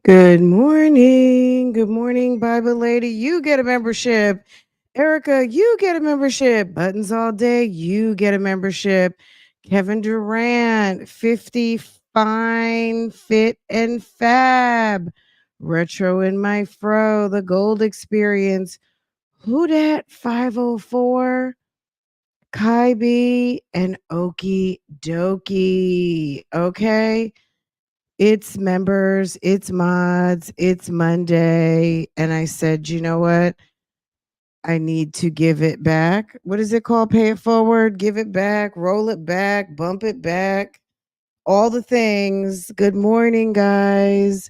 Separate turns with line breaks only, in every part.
Good morning. Good morning, Bible lady. You get a membership. Erica, you get a membership. Buttons all day. You get a membership. Kevin Durant, 50 fine, fit, and fab. Retro in my fro. The gold experience. Who dat 504? Kai B and Okie Dokie. Okay. It's members, it's mods, it's Monday. And I said, you know what? I need to give it back. What is it called? Pay it forward, give it back, roll it back, bump it back, all the things. Good morning, guys.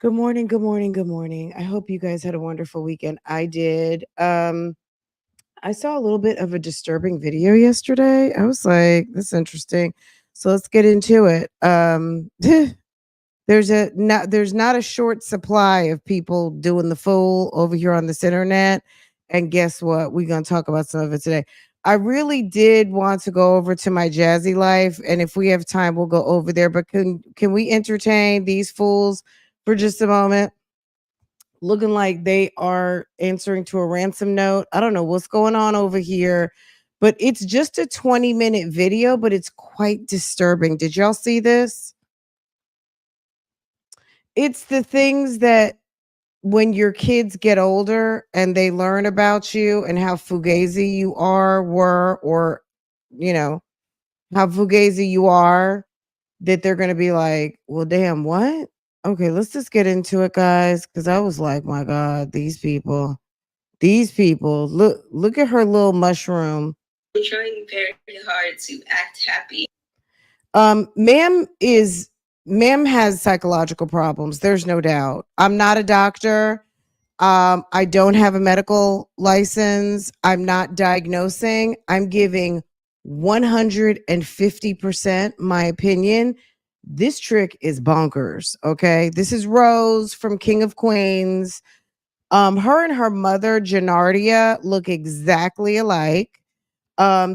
Good morning, good morning, good morning. I hope you guys had a wonderful weekend. I did. I saw a little bit of a disturbing video yesterday. I was like, this is interesting. So let's get into it. There's not a short supply of people doing the fool over here on this internet. And guess what? We're gonna talk about some of it today. I really did want to go over to Myjazzylife, and if we have time, we'll go over there. But can we entertain these fools for just a moment? Looking like they are answering to a ransom note. I don't know what's going on over here, but it's just a 20-minute video, but it's quite disturbing. Did y'all see this? It's the things that when your kids get older and they learn about you and how fugazi you were, or, you know, how fugazi you are, that they're going to be like, well, damn, what? Okay, let's just get into it, guys. Cause I was like, my God, these people, look at her little mushroom. I'm trying very hard to act happy. Ma'am has psychological problems. There's no doubt. I'm not a doctor. I don't have a medical license. I'm not diagnosing. I'm giving 150% my opinion. This trick is bonkers. Okay. This is Rose from King of Queens. Her and her mother, Janardia, look exactly alike.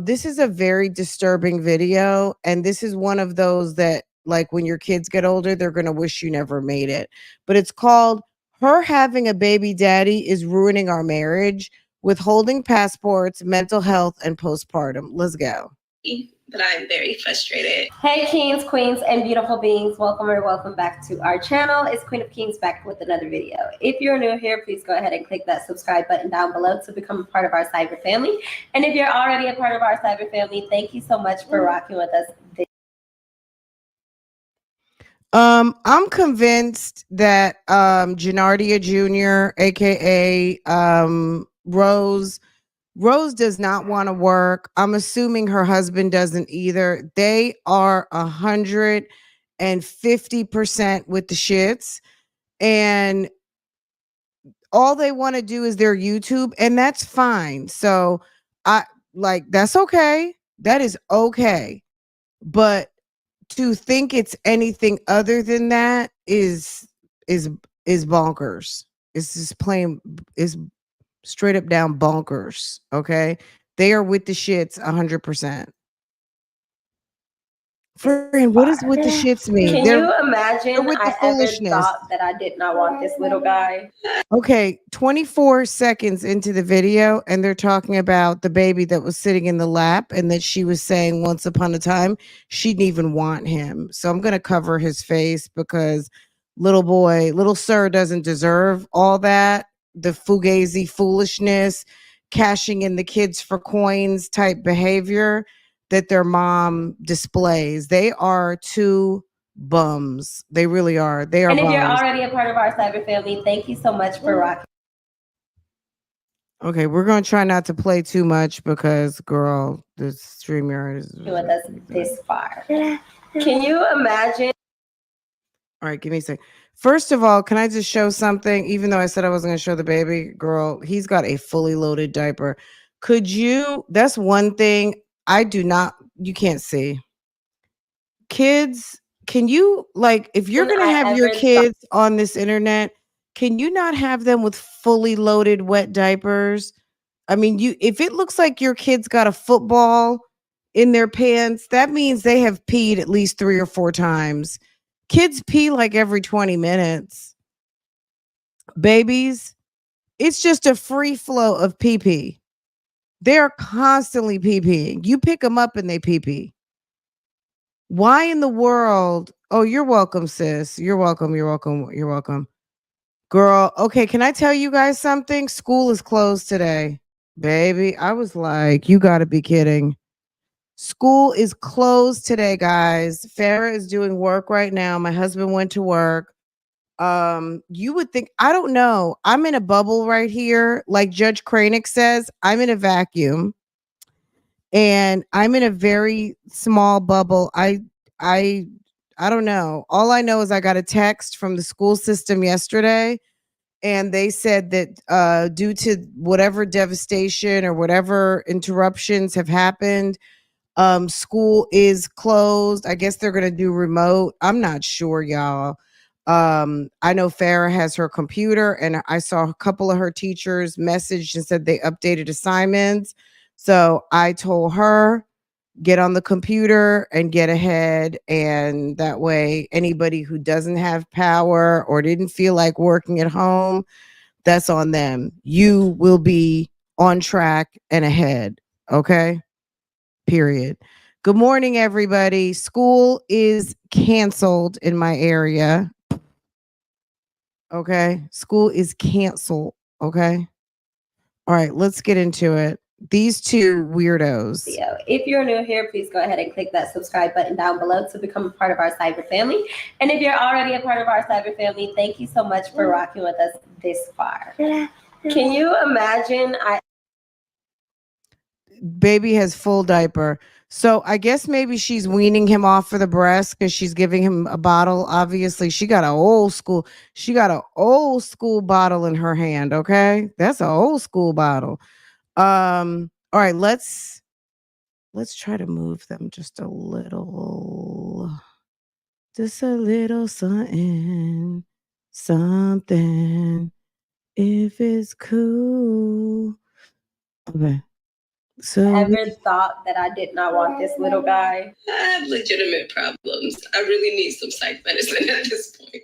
This is a very disturbing video, and this is one of those that, like, when your kids get older, they're gonna wish you never made it. But it's called "Her Having a Baby Daddy is Ruining Our Marriage." withholding passports, mental health, and postpartum. Let's go.
But I'm very frustrated. Hey kings, queens, and beautiful beings, welcome or welcome back to our channel. It's Queen of Kings back with another video. If you're new here, please go ahead and click that subscribe button down below to become a part of our cyber family. And if you're already a part of our cyber family, thank you so much for rocking with us.
I'm convinced that Janardia Jr., aka Rose does not want to work. I'm assuming her husband doesn't either. They are 150% with the shits. And all they want to do is their YouTube, and that's fine. So that's okay. That is okay. But to think it's anything other than that is bonkers. It's just plain is straight up down bonkers. Okay. They are with the shits 100%. Friend, what does with the shits mean?
Can you imagine I ever thought that I did not want this little guy?
Okay, 24 seconds into the video, and they're talking about the baby that was sitting in the lap, and that she was saying once upon a time she didn't even want him. So I'm going to cover his face because little sir doesn't deserve all that. The fugazi foolishness, cashing in the kids for coins type behavior that their mom displays. They are two bums. They really are. They are
And if
bums.
You're already a part of our cyber family, thank you so much for rocking.
Okay, we're going to try not to play too much because, girl, the StreamYard is
with us this far. Can you imagine?
All right, give me a sec. First of all, can I just show something? Even though I said I wasn't going to show the baby, girl, he's got a fully loaded diaper. Could you? That's one thing I do not. You can't see. Kids, can you, like, if you're going to have your kids on this internet, can you not have them with fully loaded wet diapers? I mean, if it looks like your kid's got a football in their pants, that means they have peed at least 3 or 4 times. Kids pee like every 20 minutes. Babies, it's just a free flow of pee pee. They're constantly pee peeing. You pick them up and they pee pee. Why in the world? Oh, you're welcome, sis. You're welcome. You're welcome. You're welcome. Girl, okay, can I tell you guys something? School is closed today. Baby, I was like, you got to be kidding. School is closed today, guys. Farrah is doing work right now. My husband went to work. You would think, I don't know. I'm in a bubble right here. Like Judge Kranick says, I'm in a vacuum. And I'm in a very small bubble. I don't know. All I know is I got a text from the school system yesterday, and they said that due to whatever devastation or whatever interruptions have happened, school is closed. I guess they're gonna do remote. I'm not sure, y'all. I know Farrah has her computer, and I saw a couple of her teachers messaged and said they updated assignments. So I told her, get on the computer and get ahead. And that way, anybody who doesn't have power or didn't feel like working at home, that's on them. You will be on track and ahead. Okay. Period. Good morning, everybody. School is canceled in my area. Okay. School is canceled. Okay. All right. Let's get into it. These two weirdos.
If you're new here, please go ahead and click that subscribe button down below to become a part of our cyber family. And if you're already a part of our cyber family, thank you so much for rocking with us this far. Can you imagine?
Baby has full diaper. So I guess maybe she's weaning him off for the breast because she's giving him a bottle. Obviously, she got an old school bottle in her hand. Okay. That's an old school bottle. All right, let's try to move them just a little something, if it's cool. Okay. So
I ever thought that I did not want this little guy. I have legitimate problems. I really need some psych medicine at this point.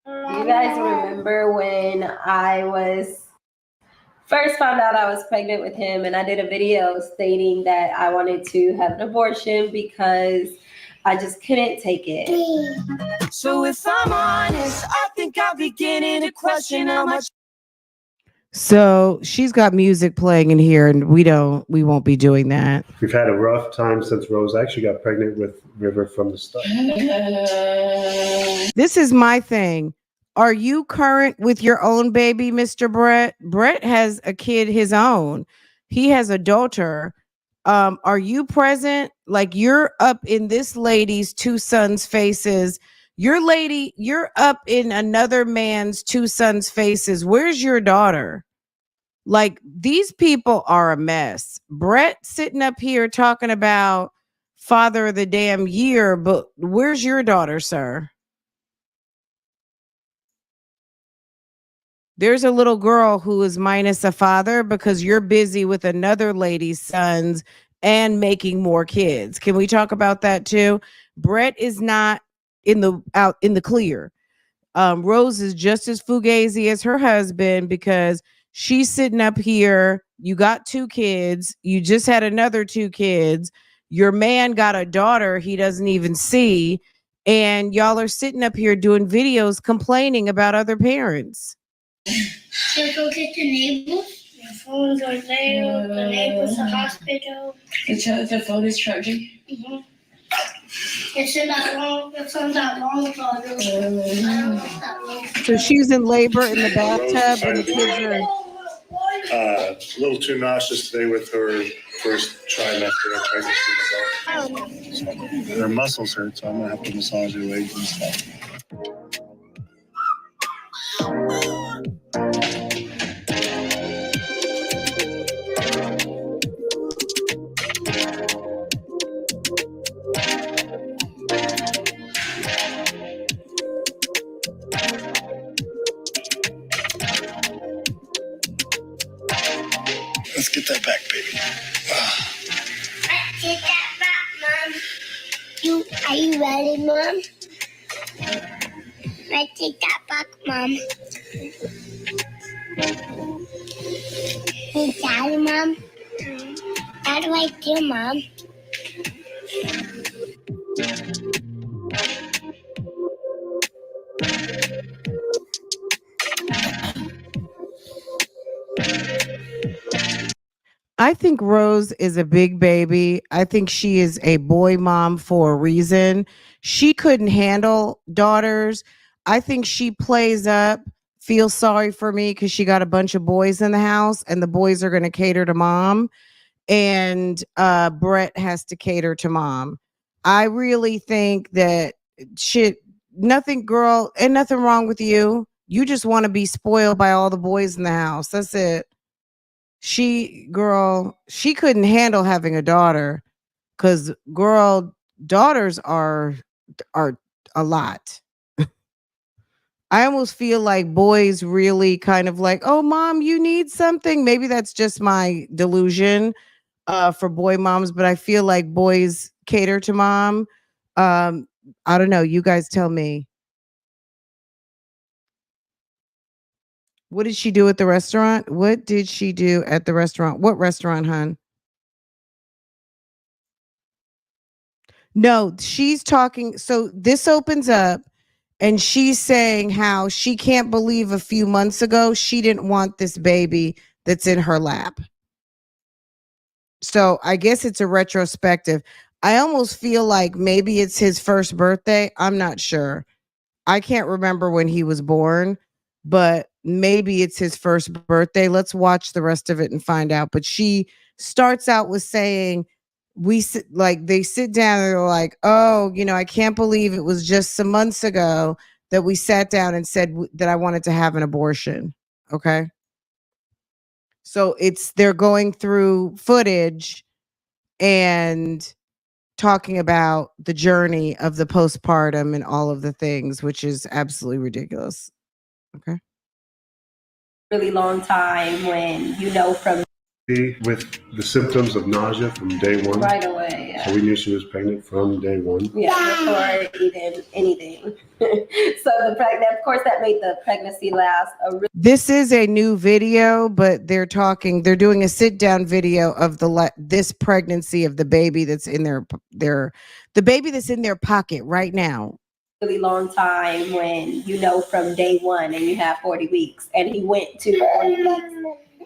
You guys remember when I was first found out I was pregnant with him, and I did a video stating that I wanted to have an abortion because I just couldn't take it.
So if I'm honest, I think I'm beginning to question how much.
So she's got music playing in here, and we won't be doing that.
We've had a rough time since Rose actually got pregnant with River from the start.
This is my thing. Are you current with your own baby, Mr. Bret? Bret has a kid his own. He has a daughter. Are you present? Like, you're up in this lady's two sons' faces. You're up in another man's two sons' faces. Where's your daughter? Like, these people are a mess. Bret sitting up here talking about father of the damn year, but where's your daughter, sir? There's a little girl who is minus a father because you're busy with another lady's sons and making more kids. Can we talk about that too? Bret is not out in the clear. Rose is just as fugazi as her husband because she's sitting up here. You got 2 kids. You just had another 2 kids. Your man got a daughter he doesn't even see. And y'all are sitting up here doing videos complaining about other parents.
So go get the neighbors. The phones are there. The neighbors, the hospital.
The phone is charging.
Mm-hmm. It's on that long photo.
So she's in labor in the bathtub, and the kids are
A little too nauseous today with her first trimester of pregnancy. So her muscles hurt, so I'm gonna have to massage her legs and stuff. Let's get that back, baby.
Let's get that back, Mom. Are you ready, Mom? Let's take that back, Mom. Hey, Daddy, Mom. How do I do, Mom?
I think Rose is a big baby. I think she is a boy mom for a reason. She couldn't handle daughters. I think she plays up, feels sorry for me because she got a bunch of boys in the house and the boys are going to cater to mom. And Bret has to cater to mom. I really think that nothing, girl, and nothing wrong with you. You just want to be spoiled by all the boys in the house. That's it. She couldn't handle having a daughter because daughters are a lot. I almost feel like boys really kind of like, oh, mom, you need something. Maybe that's just my delusion for boy moms, but I feel like boys cater to mom. I don't know. You guys tell me. What did she do at the restaurant? What did she do at the restaurant? What restaurant, hon? No, she's talking. So this opens up and she's saying how she can't believe a few months ago she didn't want this baby that's in her lap. So I guess it's a retrospective. I almost feel like maybe it's his first birthday. I'm not sure. I can't remember when he was born, but maybe it's his first birthday. Let's watch the rest of it and find out. But she starts out with saying, they sit down and they're like, oh, I can't believe it was just some months ago that we sat down and said that I wanted to have an abortion. Okay. So they're going through footage and talking about the journey of the postpartum and all of the things, which is absolutely ridiculous. Okay.
Really long time when from
with the symptoms of nausea from day one.
Right away, yeah.
So we knew she was pregnant from day one.
Yeah, before even anything. So of course, that made the pregnancy last a really.
This is a new video, but they're doing a sit down video of this pregnancy of the baby that's in the baby that's in their pocket right now.
Really long time when you know from day one and you have 40 weeks and he went to 40 weeks.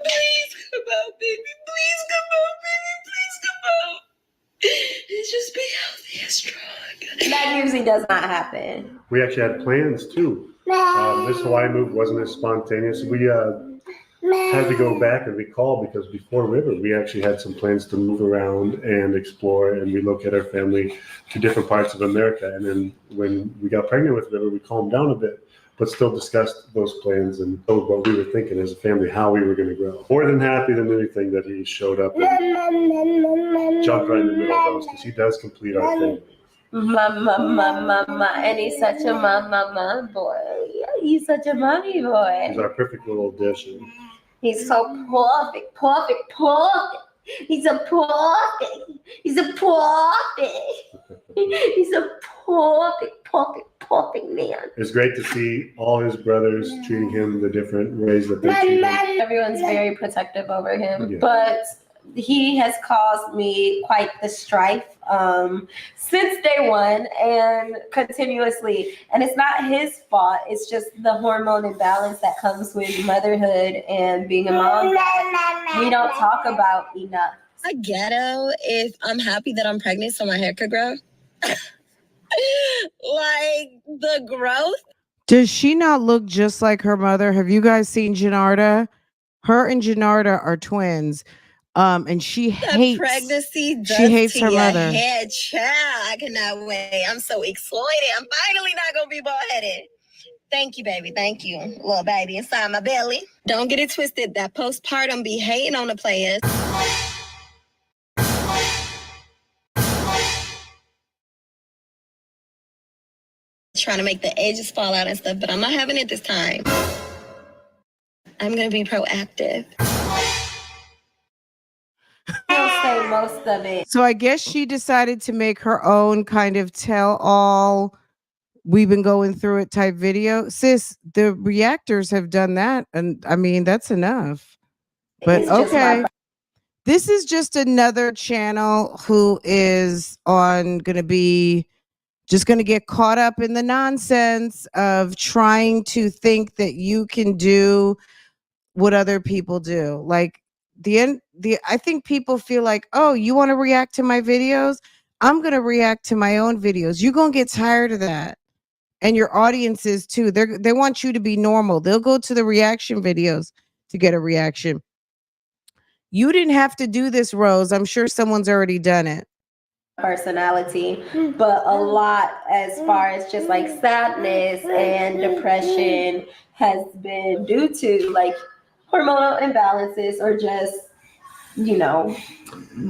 Please come out, baby. Please come out, baby. Please come out. And just be healthy and strong. That usually does not happen.
We actually had plans too. This Hawaii move wasn't as spontaneous. We had to go back and recall because before River, we actually had some plans to move around and explore and relocate our family to different parts of America. And then when we got pregnant with River, we calmed down a bit, but still discussed those plans and told what we were thinking as a family, how we were going to grow. More than happy than anything that he showed up and jumped right in the middle of those because he does complete our family.
Mama, and he's such a mama boy. He's such a mommy boy.
He's our perfect little addition.
He's so perfect. He's a perfect. He's a perfect man.
It's great to see all his brothers treating him the different ways that they treat him.
Everyone's very protective over him, but he has caused me quite the strife since day one and continuously. And it's not his fault. It's just the hormone imbalance that comes with motherhood and being a mom that we don't talk about enough.
I ghetto if I'm happy that I'm pregnant so my hair could grow. Like the growth.
Does she not look just like her mother? Have you guys seen Janarda? Her and Janarda are twins. And she hates
pregnancy.
She hates her mother.
Head, child. I cannot wait. I'm so excited. I'm finally not gonna be bald-headed. Thank you, baby. Thank you, little baby inside my belly. Don't get it twisted. That postpartum be hating on the players. Trying to make the edges fall out and stuff, but I'm not having it this time. I'm gonna be proactive.
I'll say most of it.
So I guess she decided to make her own kind of tell all we've been going through it type video. Sis, the reactors have done that. And I mean, that's enough. But okay. This is just another channel who is going to get caught up in the nonsense of trying to think that you can do what other people do. Like I think people feel like, oh, you want to react to my videos? I'm going to react to my own videos. You're going to get tired of that. And your audiences too. They want you to be normal. They'll go to the reaction videos to get a reaction. You didn't have to do this, Rose. I'm sure someone's already done it.
Personality, but a lot as far as just like sadness and depression has been due to like hormonal imbalances or just, you know,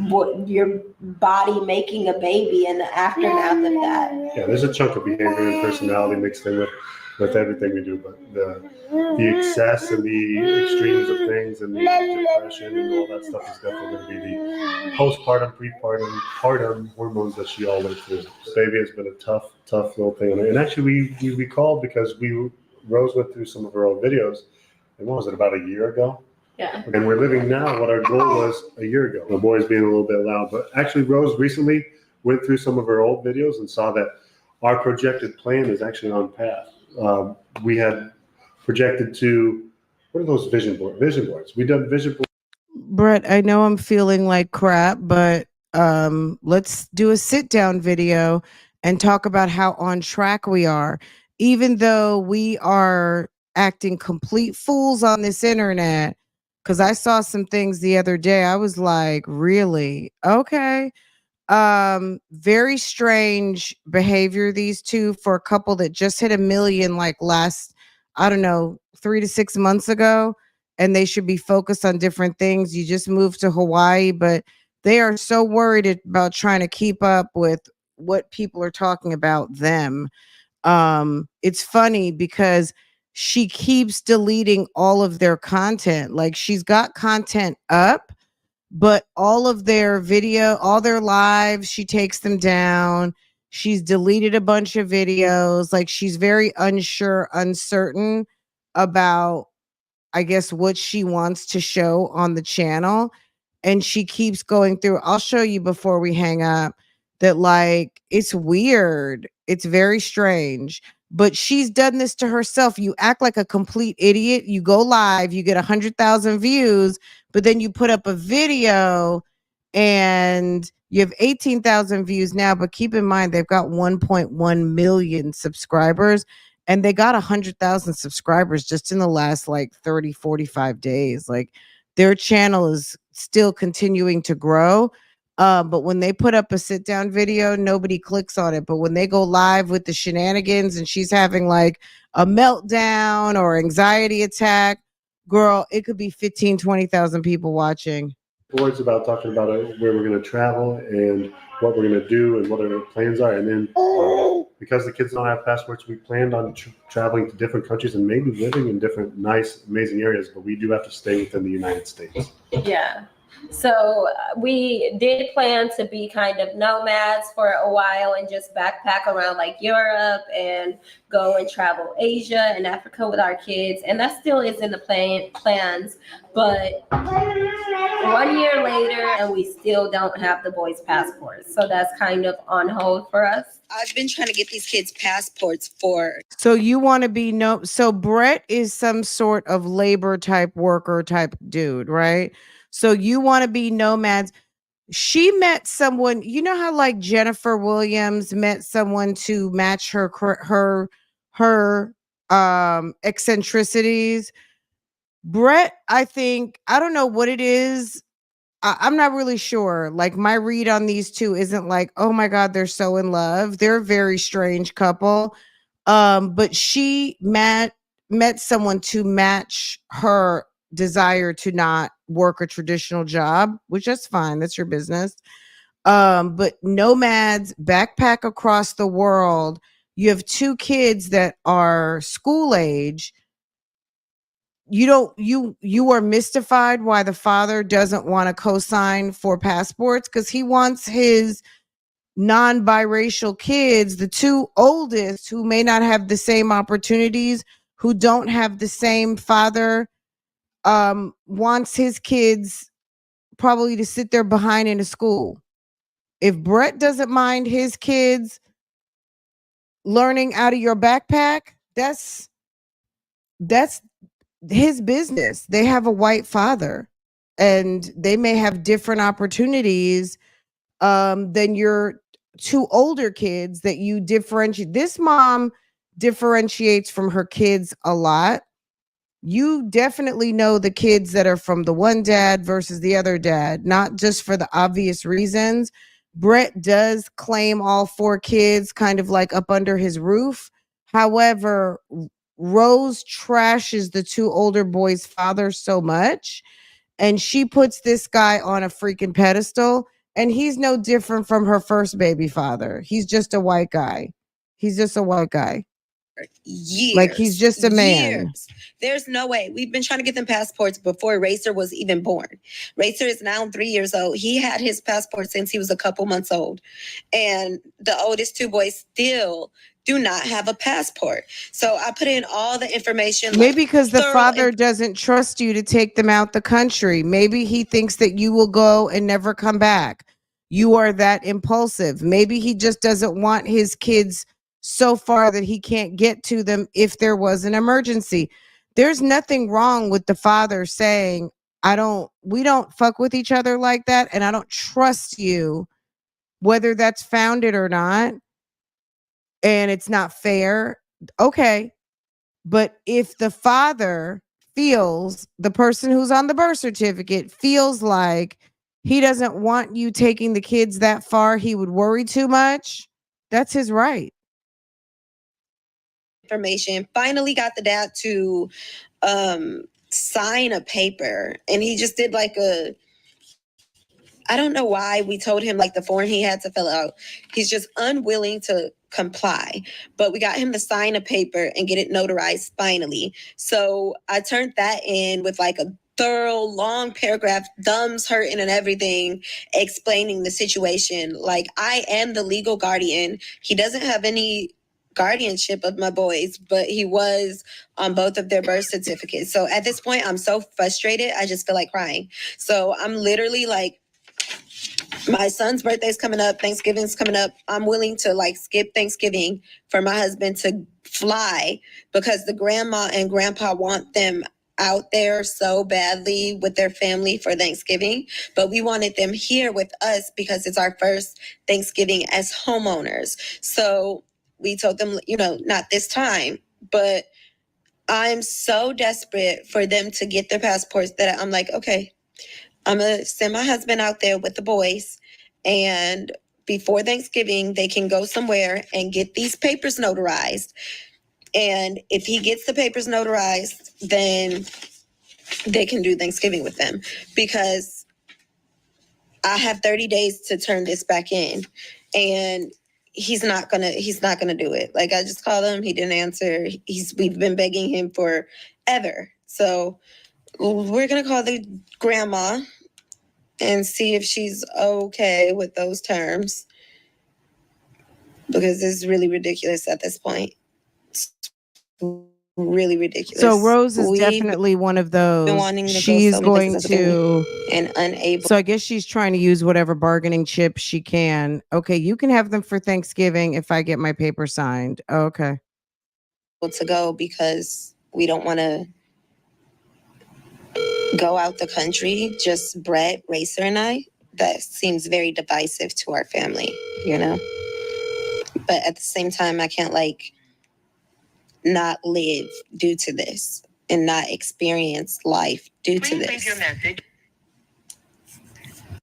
what your body making a baby and the aftermath of that.
Yeah, there's a chunk of behavior and personality mixed in with everything we do, but the excess and the extremes of things and the depression and all that stuff is definitely going to be the postpartum, partum hormones that she all went through. This baby has been a tough little thing. And actually, we recalled because Rose went through some of her old videos. And what was it, about a year ago?
Yeah.
And we're living now what our goal was a year ago. The boy's being a little bit loud, but actually Rose recently went through some of her old videos and saw that our projected plan is actually on path. We had projected to, what are those vision boards? We done vision boards.
Bret, I know I'm feeling like crap, but let's do a sit down video and talk about how on track we are. Even though we are acting complete fools on this internet, because I saw some things the other day. I was like, really? Okay. Very strange behavior, these two, for a couple that just hit 1 million like last, I don't know, 3 to 6 months ago, and they should be focused on different things. You just moved to Hawaii, but they are so worried about trying to keep up with what people are talking about them. It's funny because she keeps deleting all of their content. Like, she's got content up, but all of their video, all their lives, she takes them down. She's deleted a bunch of videos. Like, she's very unsure, uncertain about, I guess, what she wants to show on the channel. And she keeps going through. I'll show you before we hang up that, like, it's weird. It's very strange. But she's done this to herself. You act like a complete idiot. You go live, you get 100,000 views, but then you put up a video and you have 18,000 views now. But keep in mind, they've got 1.1 million subscribers, and they got 100,000 subscribers just in the last like 30, 45 days. Like, their channel is still continuing to grow. But when they put up a sit down video, nobody clicks on it. But when they go live with the shenanigans and she's having like a meltdown or anxiety attack, girl, it could be 15, 20,000 people watching.
Words about talking about where we're going to travel and what we're going to do and what our plans are. And then because the kids don't have passports, we planned on traveling to different countries and maybe living in different nice, amazing areas, but we do have to stay within the United States.
Yeah. So we did plan to be kind of nomads for a while and just backpack around like Europe and go and travel Asia and Africa with our kids. And that still is in the plans. But 1 year later, and we still don't have the boys' passports. So that's kind of on hold for us.
I've been trying to get these kids passports for.
So you want to be so Bret is some sort of labor type worker type dude, right? So you want to be nomads. She met someone, you know how like Jennifer Williams met someone to match her eccentricities. Bret, I think, I don't know what it is. I'm not really sure. Like, my read on these two isn't like, oh my God, they're so in love. They're a very strange couple. But she met someone to match her desire to not work a traditional job, which is fine. That's your business. But nomads backpack across the world. You have two kids that are school age. You are mystified why the father doesn't want to co-sign for passports, because he wants his non-biracial kids, the two oldest who may not have the same opportunities, who don't have the same father, wants his kids probably to sit there behind in a school. If Bret doesn't mind his kids learning out of your backpack, that's his business. They have a white father and they may have different opportunities than your two older kids that you differentiate. This mom differentiates from her kids a lot. You definitely know the kids that are from the one dad versus the other dad, not just for the obvious reasons. Bret does claim all four kids kind of like up under his roof. However, Rose trashes the two older boys' father so much, and she puts this guy on a freaking pedestal, and he's no different from her first baby father. He's just a white guy. He's just a white guy.
Years.
Like, he's just a man.
Years. There's no way. We've been trying to get them passports before Racer was even born. Racer is now 3 years old. He had his passport since he was a couple months old. And the oldest two boys still do not have a passport. So I put in all the information.
Maybe because the father doesn't trust you to take them out the country. Maybe he thinks that you will go and never come back. You are that impulsive. Maybe he just doesn't want his kids so far that he can't get to them if there was an emergency. There's nothing wrong with the father saying, we don't fuck with each other like that, and I don't trust you, whether that's founded or not, and it's not fair. Okay. But if the father feels, the person who's on the birth certificate feels like he doesn't want you taking the kids that far, he would worry too much, that's his right.
Information. Finally got the dad to sign a paper, and he just did like I don't know why we told him like the form he had to fill out. He's just unwilling to comply. But we got him to sign a paper and get it notarized finally. So I turned that in with like a thorough, long paragraph, thumbs hurting and everything, explaining the situation. Like, I am the legal guardian. He doesn't have any guardianship of my boys, but he was on both of their birth certificates. So at this point, I'm so frustrated. I just feel like crying. So I'm literally like, my son's birthday's coming up, Thanksgiving's coming up. I'm willing to like skip Thanksgiving for my husband to fly because the grandma and grandpa want them out there so badly with their family for Thanksgiving, but we wanted them here with us because it's our first Thanksgiving as homeowners. So we told them, you know, not this time, but I'm so desperate for them to get their passports that I'm like, okay, I'm going to send my husband out there with the boys, and before Thanksgiving, they can go somewhere and get these papers notarized. And if he gets the papers notarized, then they can do Thanksgiving with them, because I have 30 days to turn this back in, and he's not gonna do it. Like, I just called him, he didn't answer. We've been begging him forever. So we're gonna call the grandma and see if she's okay with those terms, because it's really ridiculous at this point. It's really ridiculous.
So Rose is definitely one of those.
Wanting to
She's
go so
going to,
and unable.
so I guess she's trying to use whatever bargaining chip she can. Okay, you can have them for Thanksgiving if I get my paper signed. Okay.
To go because we don't want to go out the country, just Bret, Racer, and I. That seems very divisive to our family, you know? But at the same time, I can't like not live due to this and not experience life due to this.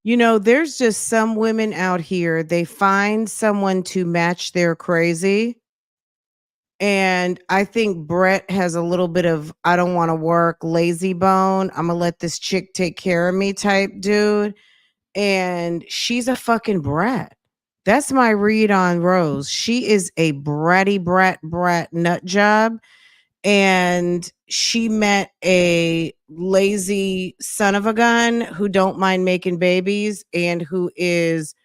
You know, there's just some women out here, they find someone to match their crazy. And I think Bret has a little bit of, I don't want to work, lazy bone. I'm going to let this chick take care of me type dude. And she's a fucking brat. That's my read on Rose. She is a bratty brat nut job. And she met a lazy son of a gun who don't mind making babies and who is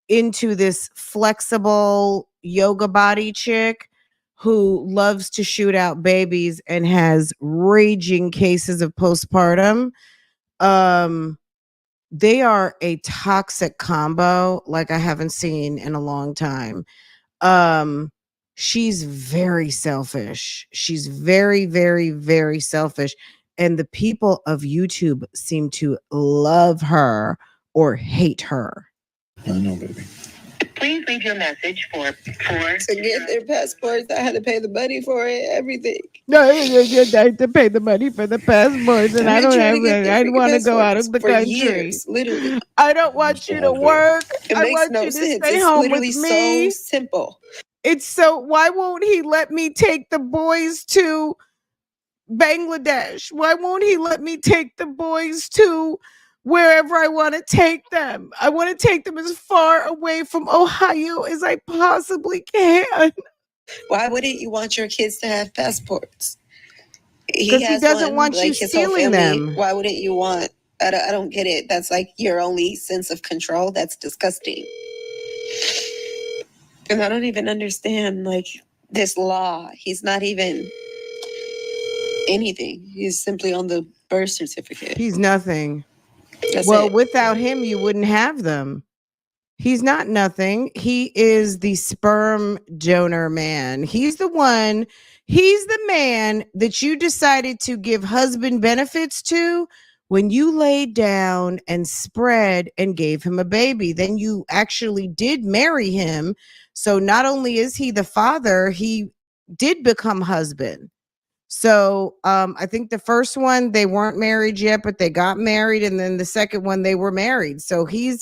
into this flexible yoga body chick who loves to shoot out babies and has raging cases of postpartum. They are a toxic combo like I haven't seen in a long time. She's very selfish. She's very, very, very selfish. And the people of YouTube seem to love her or hate her.
I know, baby. Please leave your message for
To get their passports, I had to pay the money for it, everything.
No, I had to pay the money for the passports, and I don't have it. I want to go out of the country.
Years, literally.
I don't want you to work.
It
I
makes
want
no
you to
sense.
stay
It's
home
literally
with me.
so simple.
It's so, why won't he let me take the boys to Bangladesh? Why won't he let me take the boys to wherever I want to take them? I want to take them as far away from Ohio as I possibly can.
Why wouldn't you want your kids to have passports?
Because he doesn't want you stealing them.
Why wouldn't you want? I don't get it. That's like your only sense of control. That's disgusting. And I don't even understand like this law. He's not even anything. He's simply on the birth certificate.
He's nothing.
That's
well,
it.
Without him, you wouldn't have them. He's not nothing. He is the sperm donor man. He's the one. He's the man that you decided to give husband benefits to when you laid down and spread and gave him a baby. Then you actually did marry him. So not only is he the father, he did become husband. So I think the first one, they weren't married yet, but they got married. And then the second one, they were married. So he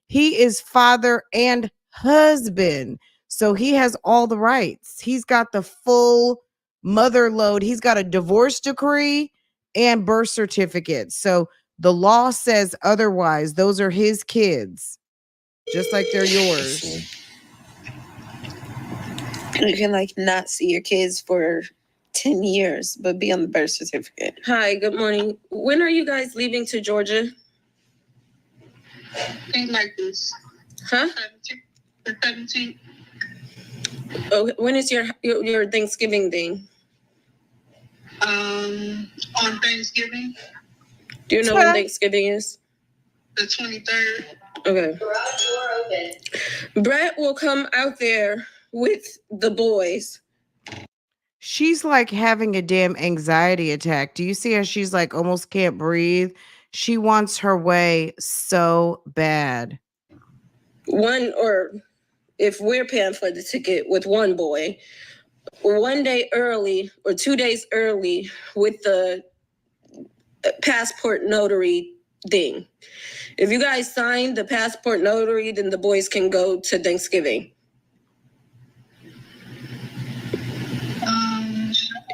is father and husband. So he has all the rights. He's got the full mother load. He's got a divorce decree and birth certificate. So the law says otherwise. Those are his kids, just like they're yours.
You can like not see your kids for 10 years, but be on the birth certificate.
Hi, good morning. When are you guys leaving to Georgia?
Things like this.
Huh?
The 17th.
Oh, when is your Thanksgiving thing?
On Thanksgiving,
Do you know when Thanksgiving is?
the 23rd.
Okay. Bret will come out there with the boys.
She's like having a damn anxiety attack. Do you see how she's like almost can't breathe? She wants her way so bad.
One, or if we're paying for the ticket with one boy, 1 day early or 2 days early with the passport notary thing. If you guys sign the passport notary, then the boys can go to Thanksgiving.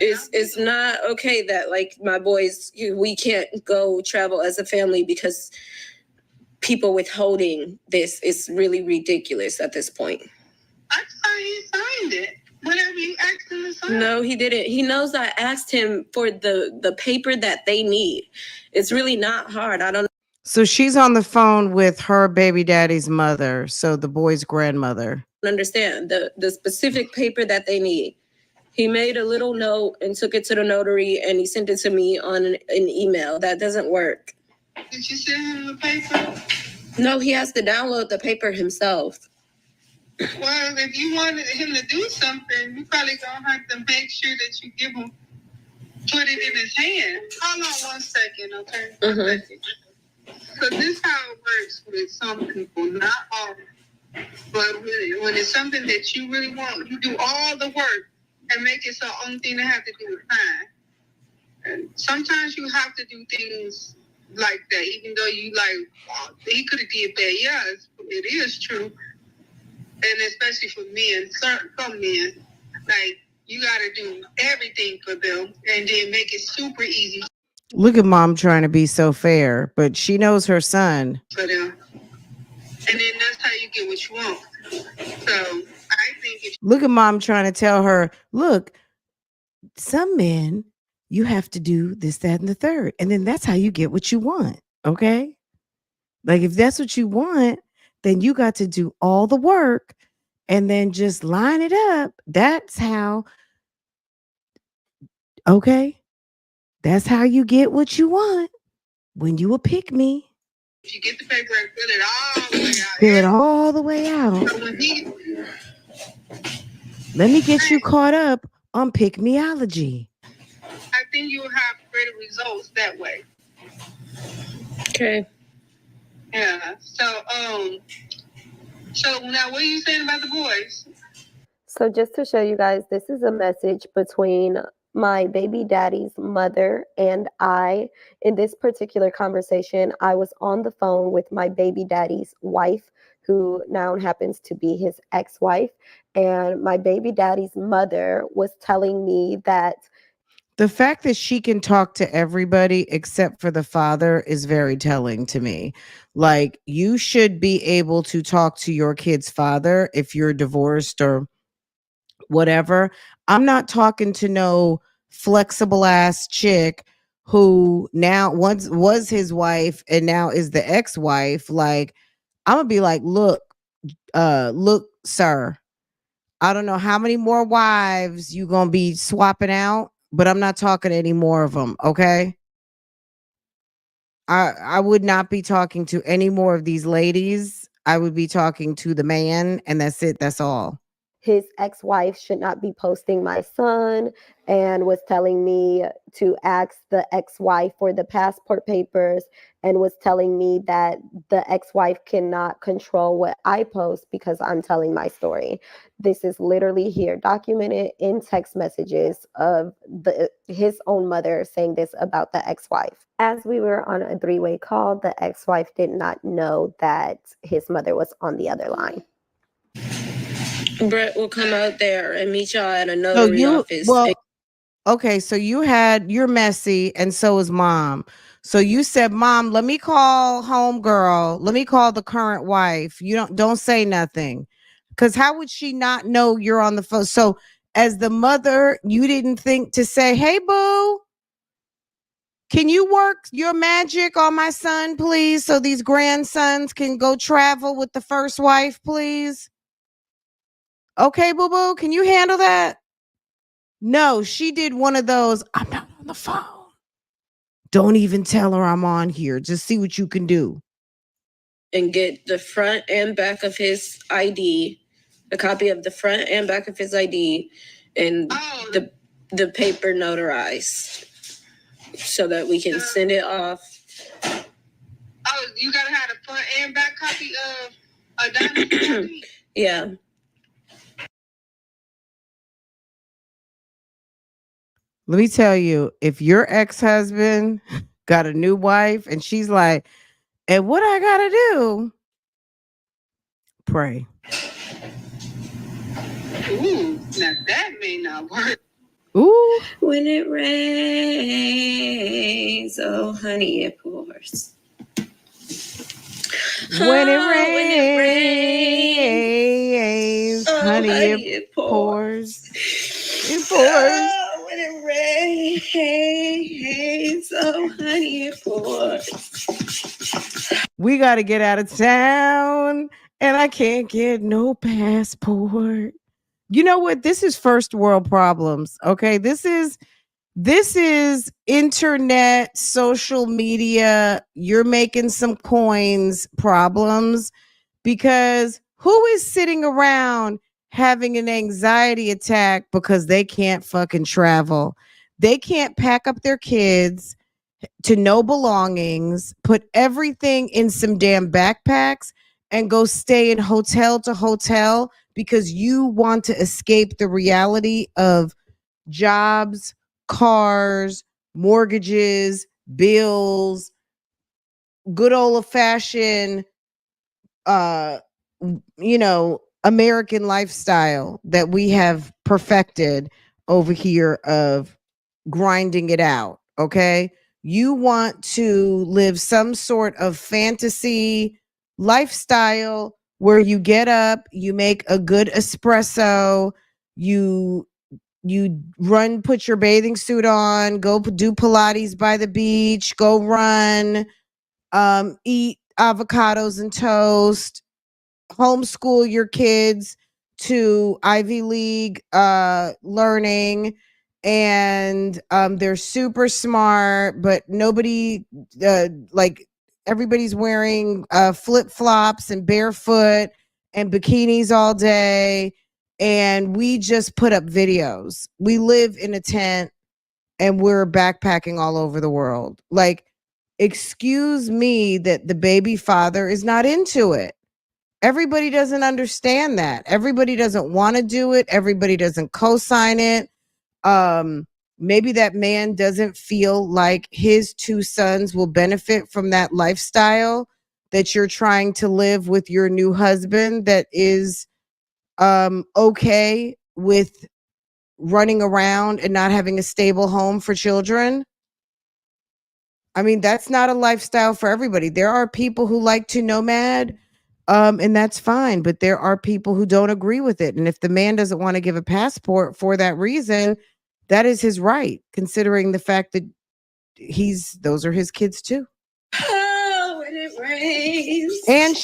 It's not okay that like my boys, we can't go travel as a family because people withholding this is really ridiculous at this point.
I thought he signed it. Whatever you asked him to sign.
No, he didn't. He knows I asked him for the paper that they need. It's really not hard. I don't.
So she's on the phone with her baby daddy's mother, so the boy's grandmother.
Understand the specific paper that they need. He made a little note and took it to the notary and he sent it to me on an email. That doesn't work.
Did you send him the paper?
No, he has to download the paper himself.
Well, if you wanted him to do something, you probably gonna have to make sure that you give him, put it in his hand. Hold on 1 second, okay?
Mhm.
So this is how it works with some people, not all. But when it's something that you really want, you do all the work and make it so the only thing they have to do is sign. And sometimes you have to do things like that, even though you like, oh, he could have did that. Yes, it is true. And especially for men, some men, like you got to do everything for them and then make it super easy
Look at mom trying to be so fair, but she knows her son.
for them. And then that's how you get what you want. So I think if
Look at mom trying to tell her, look, some men, you have to do this, that, and the third. And then that's how you get what you want. Okay. Like if that's what you want, then you got to do all the work and then just line it up. That's how, okay. That's how you get what you want when you will pick me.
you get the paper and fill it all the way out.
Fill it all the way out.
So when he,
Let me get you caught up on pick-meology.
I think you'll have greater results that way.
Okay.
Yeah. So now what are you saying about the boys?
So just to show you guys, this is a message between my baby daddy's mother and I. In this particular conversation, I was on the phone with my baby daddy's wife, who now happens to be his ex-wife. And my baby daddy's mother was telling me that
The fact that she can talk to everybody except for the father is very telling to me. Like, you should be able to talk to your kid's father if you're divorced or whatever. I'm not talking to no flexible ass chick who now once was his wife and now is the ex-wife. Like, I'm gonna be like, look, sir, I don't know how many more wives you gonna be swapping out, but I'm not talking to any more of them. Okay. I would not be talking to any more of these ladies. I would be talking to the man, and that's it. That's all.
his ex-wife should not be posting my son, and was telling me to ask the ex-wife for the passport papers, and was telling me that the ex-wife cannot control what I post because I'm telling my story. This is literally here documented in text messages of his own mother saying this about the ex-wife. As we were on a three-way call, the ex-wife did not know that his mother was on the other line.
Bret will come out there and meet y'all at a notary office.
Okay, so you're messy, and so is mom. So you said, Mom, let me call homegirl. Let me call the current wife. You don't say nothing. Because how would she not know you're on the phone? So as the mother, you didn't think to say, hey, boo, can you work your magic on my son, please, so these grandsons can go travel with the first wife, please? Okay, boo-boo, can you handle that? No, she did one of those, I'm not on the phone. Don't even tell her I'm on here. Just see what you can do.
And get the front and back of his ID, a copy of the front and back of his ID, and the paper notarized so that we can send it off.
Oh, you gotta have the front and back copy of a diamond.
Yeah.
Let me tell you, if your ex-husband got a new wife and she's like, and what I gotta do? Pray.
Ooh, now that may not work.
Ooh.
When it rains, oh honey, it pours.
When it rains,
oh,
honey, it pours. It pours.
Oh, when it rains, oh honey, it pours.
We got to get out of town, and I can't get no passport. You know what? This is first world problems. Okay, this is internet, social media. You're making some coins problems, because who is sitting around having an anxiety attack because they can't fucking travel? They can't pack up their kids to no belongings, put everything in some damn backpacks, and go stay in hotel to hotel because you want to escape the reality of jobs, cars, mortgages, bills, good old fashioned American lifestyle that we have perfected over here of grinding it out. Okay, you want to live some sort of fantasy lifestyle where you get up, you make a good espresso, you put your bathing suit on, go do Pilates by the beach, go run, eat avocados and toast, homeschool your kids to Ivy League learning, and they're super smart, but nobody like everybody's wearing flip-flops and barefoot and bikinis all day, and we just put up videos. We live in a tent and we're backpacking all over the world. Like, excuse me that the baby father is not into it. Everybody doesn't understand that. Everybody doesn't want to do it. Everybody doesn't co-sign it. Maybe that man doesn't feel like his two sons will benefit from that lifestyle that you're trying to live with your new husband, that is okay with running around and not having a stable home for children. I mean, that's not a lifestyle for everybody. There are people who like to nomad, and that's fine, but there are people who don't agree with it. And if the man doesn't want to give a passport for that reason, that is his right, considering the fact that those are his kids too.
Oh, when it rains.
And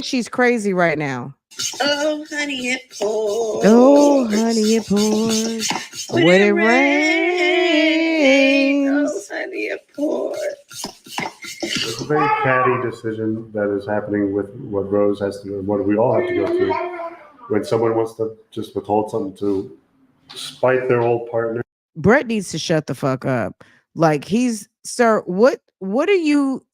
she's crazy right now.
Oh, honey, it pours.
Oh, honey, it pours. When it rains.
Oh, honey, it pours.
It's a very catty decision that is happening with what Rose has to do, what we all have to go through when someone wants to just withhold something to spite their old partner.
Bret needs to shut the fuck up. Like, sir, what are you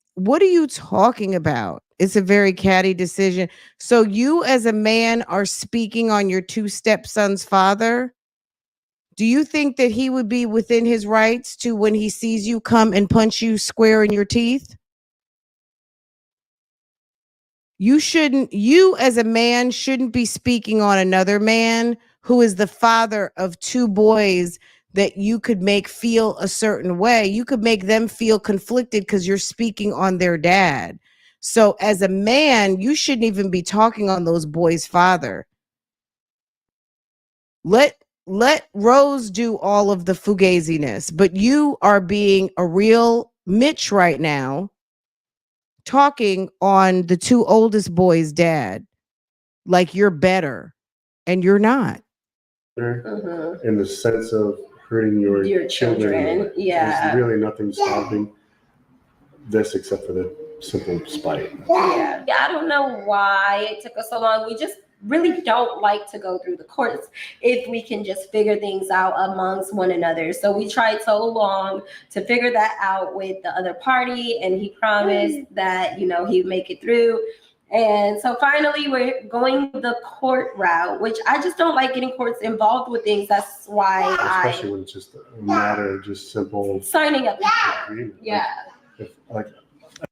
talking about? It's a very catty decision. So you as a man are speaking on your two stepson's father. Do you think that he would be within his rights to, when he sees you, come and punch you square in your teeth? You as a man shouldn't be speaking on another man who is the father of two boys that you could make feel a certain way. You could make them feel conflicted because you're speaking on their dad. So as a man, you shouldn't even be talking on those boys' father. Let let Rose do all of the fugaziness, but you are being a real Mitch right now, talking on the two oldest boys' dad like you're better, and you're not.
In the sense of hurting your children.
Yeah.
There's really nothing stopping this except for the simple spite.
Yeah. I don't know why it took us so long. We just really don't like to go through the courts if we can just figure things out amongst one another. So we tried so long to figure that out with the other party, and he promised that, you know, he'd make it through. And so finally we're going the court route, which I just don't like getting courts involved with things. That's why
Especially when it's just a matter of just simple
signing up.
agreement.
Yeah.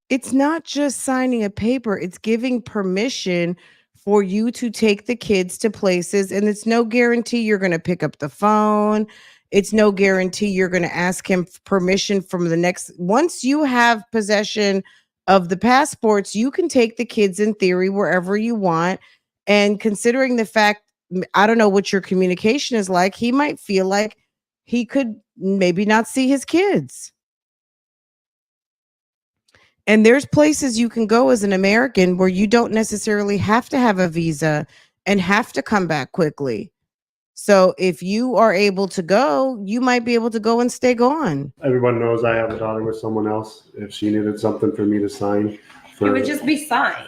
It's not just signing a paper, it's giving permission for you to take the kids to places, and it's no guarantee you're going to pick up the phone. It's no guarantee you're going to ask him permission from the next. Once you have possession of the passports, you can take the kids in theory wherever you want. And considering the fact, I don't know what your communication is like, he might feel like he could maybe not see his kids. And there's places you can go as an American where you don't necessarily have to have a visa and have to come back quickly. So if you are able to go, you might be able to go and stay gone.
Everyone knows I have a daughter with someone else. If she needed something for me to sign,
It would just be signed.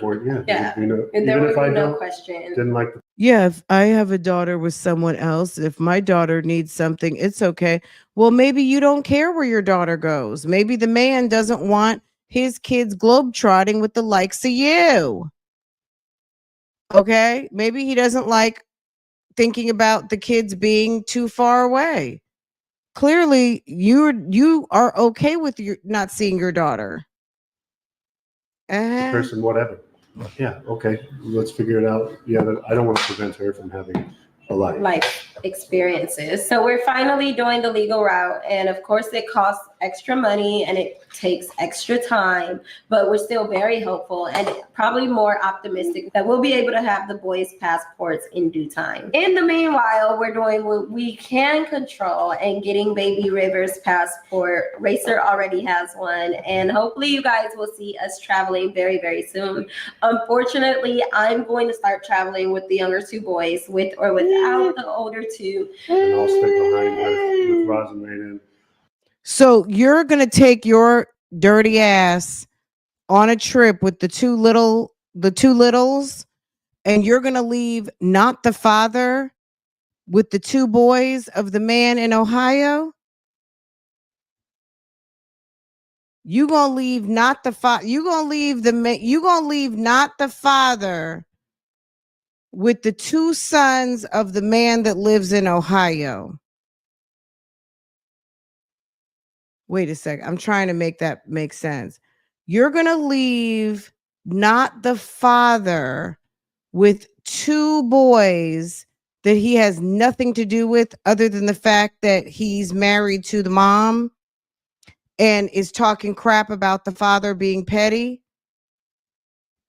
Yeah. You know,
And there
even
would
if I
be no
don't,
question.
didn't like the
Yeah, if I have a daughter with someone else, if my daughter needs something, it's okay. Well, maybe you don't care where your daughter goes. Maybe the man doesn't want his kids globetrotting with the likes of you. Okay? Maybe he doesn't like thinking about the kids being too far away. Clearly, you are okay with your not seeing your daughter.
person, whatever. Yeah, okay, let's figure it out. Yeah, I don't want to prevent her from having a life
Experiences. So we're finally doing the legal route, and of course it costs extra money and it takes extra time, but we're still very hopeful and probably more optimistic that we'll be able to have the boys' passports in due time. In the meanwhile, we're doing what we can control and getting baby River's passport. Racer already has one, and hopefully you guys will see us traveling very, very soon. Unfortunately, I'm going to start traveling with the younger two boys, with or without the older two.
And I'll stick behind with Roz and Raiden.
So you're gonna take your dirty ass on a trip with the two littles, and you're gonna leave not the father with the two boys of the man in Ohio. You gonna leave not the father. You gonna leave not the father with the two sons of the man that lives in Ohio. Wait a second. I'm trying to make that make sense. You're going to leave not the father with two boys that he has nothing to do with other than the fact that he's married to the mom and is talking crap about the father being petty,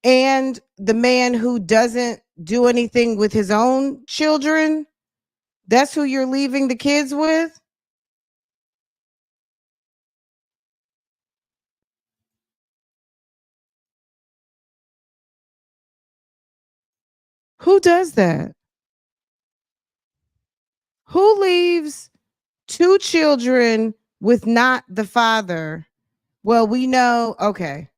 and the man who doesn't do anything with his own children. That's who you're leaving the kids with? Who does that? Who leaves two children with not the father? Well, we know, okay.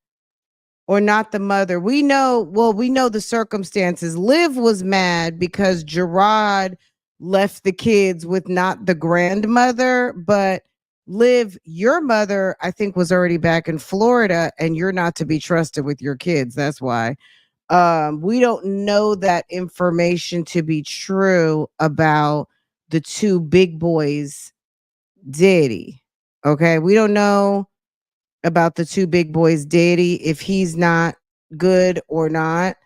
Or not the mother. We know the circumstances. Liv was mad because Gerard left the kids with not the grandmother, but Liv, your mother, I think, was already back in Florida, and you're not to be trusted with your kids. That's why. We don't know that information to be true about the two big boys' daddy. Okay, we don't know about the two big boys' daddy, if he's not good or not.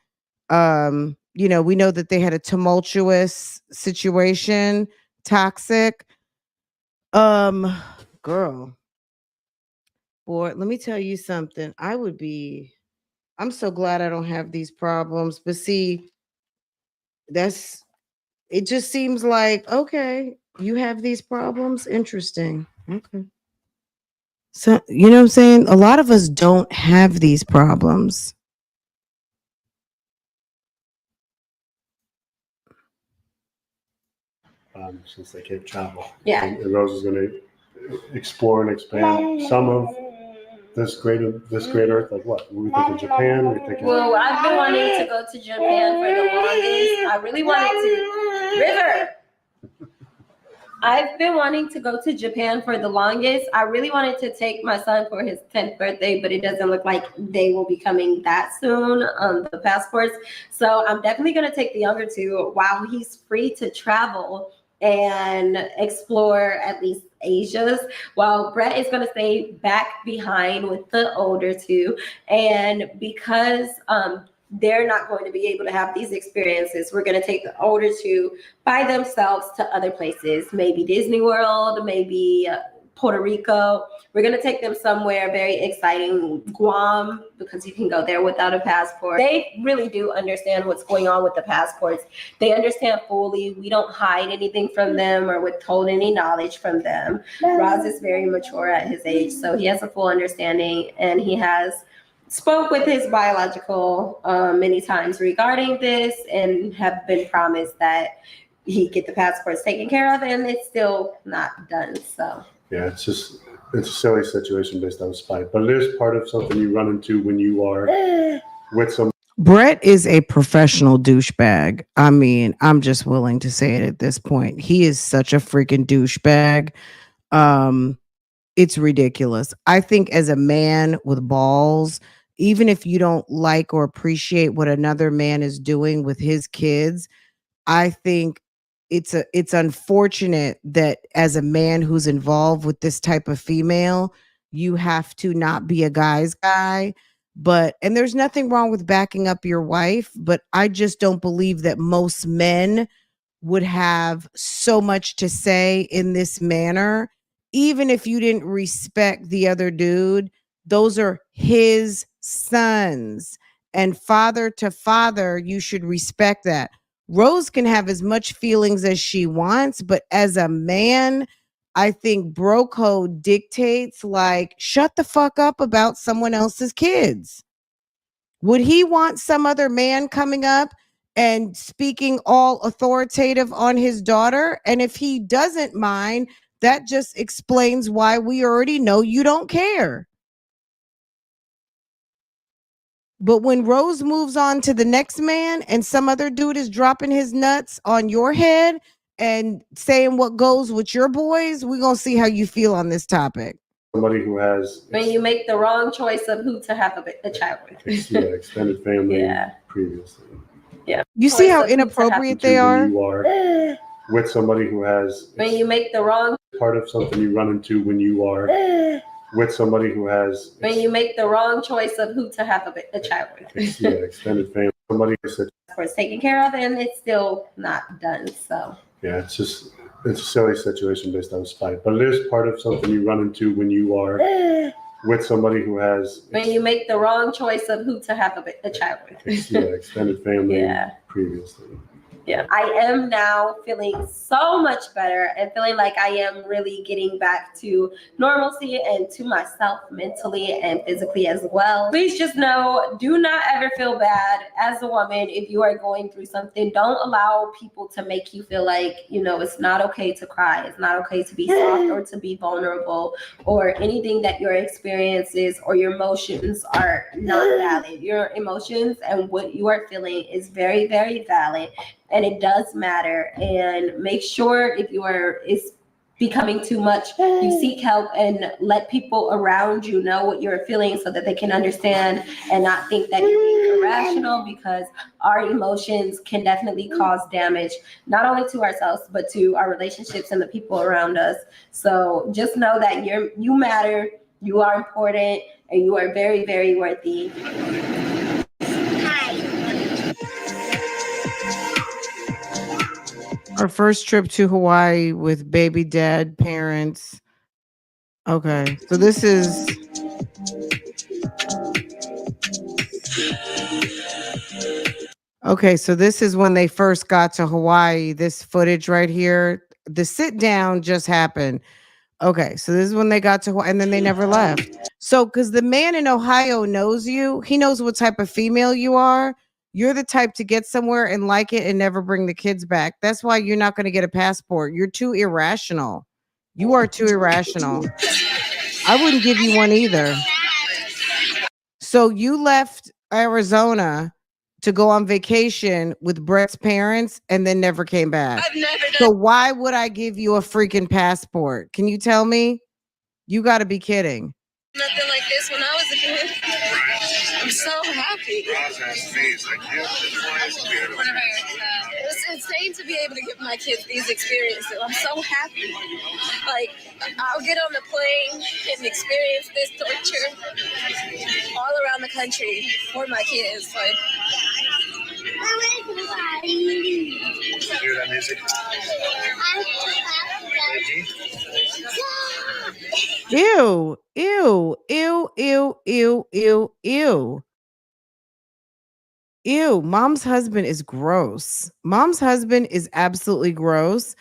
We know that they had a tumultuous situation, toxic. Girl, boy, let me tell you something. I'm so glad I don't have these problems. But see, it just seems like, okay, You have these problems? Interesting. Okay. So, you know what I'm saying? A lot of us don't have these problems.
Since they can't travel.
Yeah.
And Rose is going to explore and expand some of this great earth. Like what? Were we thinking Japan? Were we thinking?
Well, I've been wanting to go to Japan for the longest. I really wanted to. River. I've been wanting to go to Japan for the longest. I really wanted to take my son for his 10th birthday, but it doesn't look like they will be coming that soon, the passports. So I'm definitely going to take the younger two while he's free to travel and explore at least Asia's, while Bret is going to stay back behind with the older two. And because they're not going to be able to have these experiences, we're going to take the older two by themselves to other places, maybe Disney World, maybe Puerto Rico. We're going to take them somewhere very exciting, Guam, because you can go there without a passport. They really do understand what's going on with the passports. They understand fully. We don't hide anything from them or withhold any knowledge from them. Roz is very mature at his age, so he has a full understanding, and he has spoke with his biological many times regarding this and have been promised that he get the passports taken care of, and it's still not done. So
yeah, it's a silly situation based on spite, but it is part of something you run into when you are with some.
Bret is a professional douchebag. I mean, I'm just willing to say it at this point. He is such a freaking douchebag. It's ridiculous. I think as a man with balls, even if you don't like or appreciate what another man is doing with his kids, I think it's unfortunate that as a man who's involved with this type of female, you have to not be a guy's guy. And there's nothing wrong with backing up your wife, but I just don't believe that most men would have so much to say in this manner. Even if you didn't respect the other dude, those are his sons. And father to father, you should respect that. Rose can have as much feelings as she wants, but as a man, I think bro code dictates like, shut the fuck up about someone else's kids. Would he want some other man coming up and speaking all authoritative on his daughter? And if he doesn't mind, that just explains why we already know you don't care. But when Rose moves on to the next man and some other dude is dropping his nuts on your head and saying what goes with your boys, we're going to see how you feel on this topic.
Somebody who has.
When you make the wrong choice of who to have a child with.
Yeah, extended family
Yeah.
previously.
Yeah.
You see how inappropriate they are?
You are with somebody who has.
When you make the wrong.
Part of something you run into when you are with somebody who has.
When you make the wrong choice of who to have a child with.
Yeah, extended family. Somebody who said.
Of course, taken care of, and it's still not done. So.
Yeah, it's a silly situation based on spite, but it is part of something you run into when you are with somebody who has.
When you make the wrong choice of who to have a child with.
Yeah, extended family previously.
Yeah, I am now feeling so much better and feeling like I am really getting back to normalcy and to myself mentally and physically as well. Please just know, do not ever feel bad as a woman if you are going through something. Don't allow people to make you feel like, you know, it's not okay to cry. It's not okay to be soft or to be vulnerable or anything that your experiences or your emotions are not valid. Your emotions and what you are feeling is very, very valid. And it does matter. And make sure if it's becoming too much, you seek help and let people around you know what you're feeling so that they can understand and not think that you're being irrational, because our emotions can definitely cause damage, not only to ourselves, but to our relationships and the people around us. So just know that you matter, you are important, and you are very, very worthy.
Our first trip to Hawaii with baby dad, parents. Okay, so this is. Okay, so this is when they first got to Hawaii. This footage right here. the sit down just happened. Okay, so this is when they got to, and then they never left. So, because the man in Ohio knows you, he knows what type of female you are. You're the type to get somewhere and like it and never bring the kids back. That's why you're not going to get a passport. You're too irrational. You are too irrational. I wouldn't give you one either. So you left Arizona to go on vacation with Bret's parents and then never came back.
I've never done
So why would I give you a freaking passport? Can you tell me? You got to be kidding.
nothing like this when I was a kid. I'm so happy. It's insane to be able to give my kids these experiences. I'm so happy. Like, I'll get on the plane and experience this torture all around the country for my kids. Like,
Hear that music?
Ew, ew, ew, ew, ew, ew, ew. Ew, mom's husband is gross. Mom's husband is absolutely gross.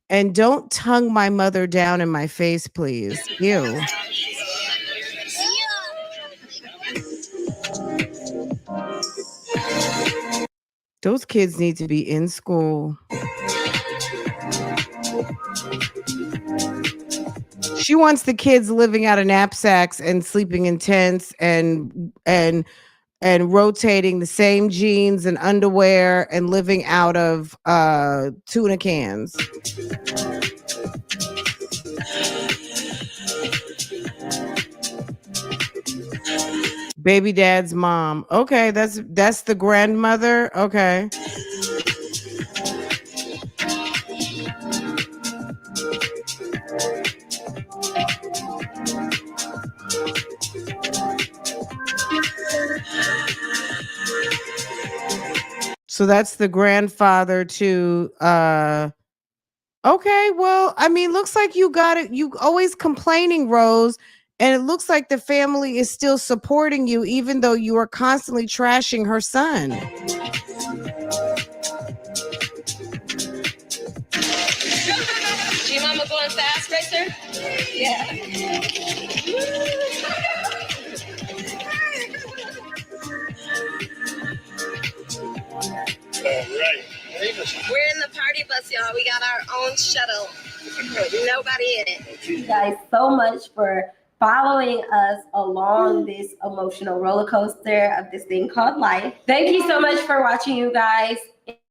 And don't tongue my mother down in my face, please. Ew. Those kids need to be in school. She wants the kids living out of knapsacks and sleeping in tents and rotating the same jeans and underwear and living out of tuna cans. Baby dad's mom. Okay, that's the grandmother. Okay. So that's the grandfather to okay, well, I mean, looks like you got it. You always complaining, Rose, and it looks like the family is still supporting you even though you are constantly trashing her son.
G Mama going fast, Racer? Yeah. We're in the party bus, y'all. We got our own shuttle. Nobody in it.
Thank you guys so much for following us along this emotional roller coaster of this thing called life. Thank you so much for watching, you guys.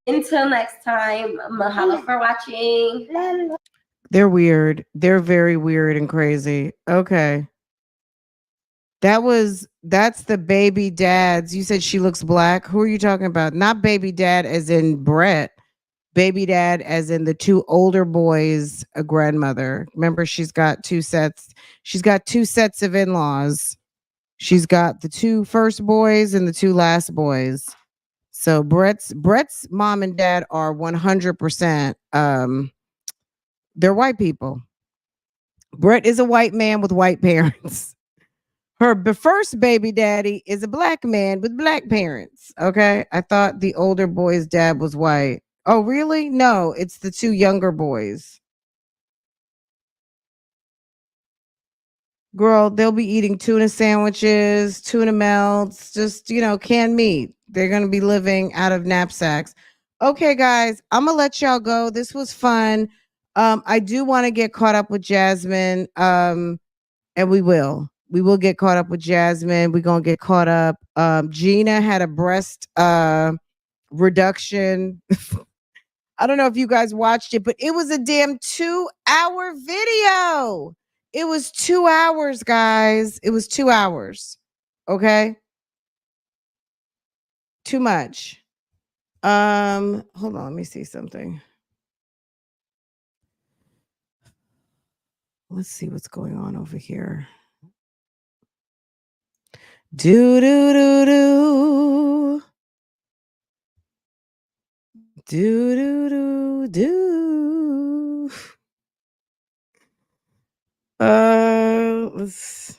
Until next time, mahalo for watching.
They're weird. They're very weird and crazy. Okay. That's the baby dads. You said she looks black. Who are you talking about? Not baby dad as in Bret. Baby dad as in the two older boys, a grandmother. Remember, she's got two sets. She's got two sets of in-laws. She's got the two first boys and the two last boys. So Bret's mom and dad are 100% they're white people. Bret is a white man with white parents. Her first baby daddy is a black man with black parents. Okay. I thought the older boy's dad was white. Oh, really? No, it's the two younger boys. Girl, they'll be eating tuna sandwiches, tuna melts, just, canned meat. They're going to be living out of knapsacks. Okay, guys, I'm going to let y'all go. This was fun. I do want to get caught up with Jasmine. And we will. We will get caught up with Jasmine. We're going to get caught up. Gina had a breast reduction. I don't know if you guys watched it, but it was a damn 2-hour video. It was 2 hours, guys. It was 2 hours. Okay. Too much. Hold on, let me see something. Let's see what's going on over here. Do do do do. Do do do do. Let's.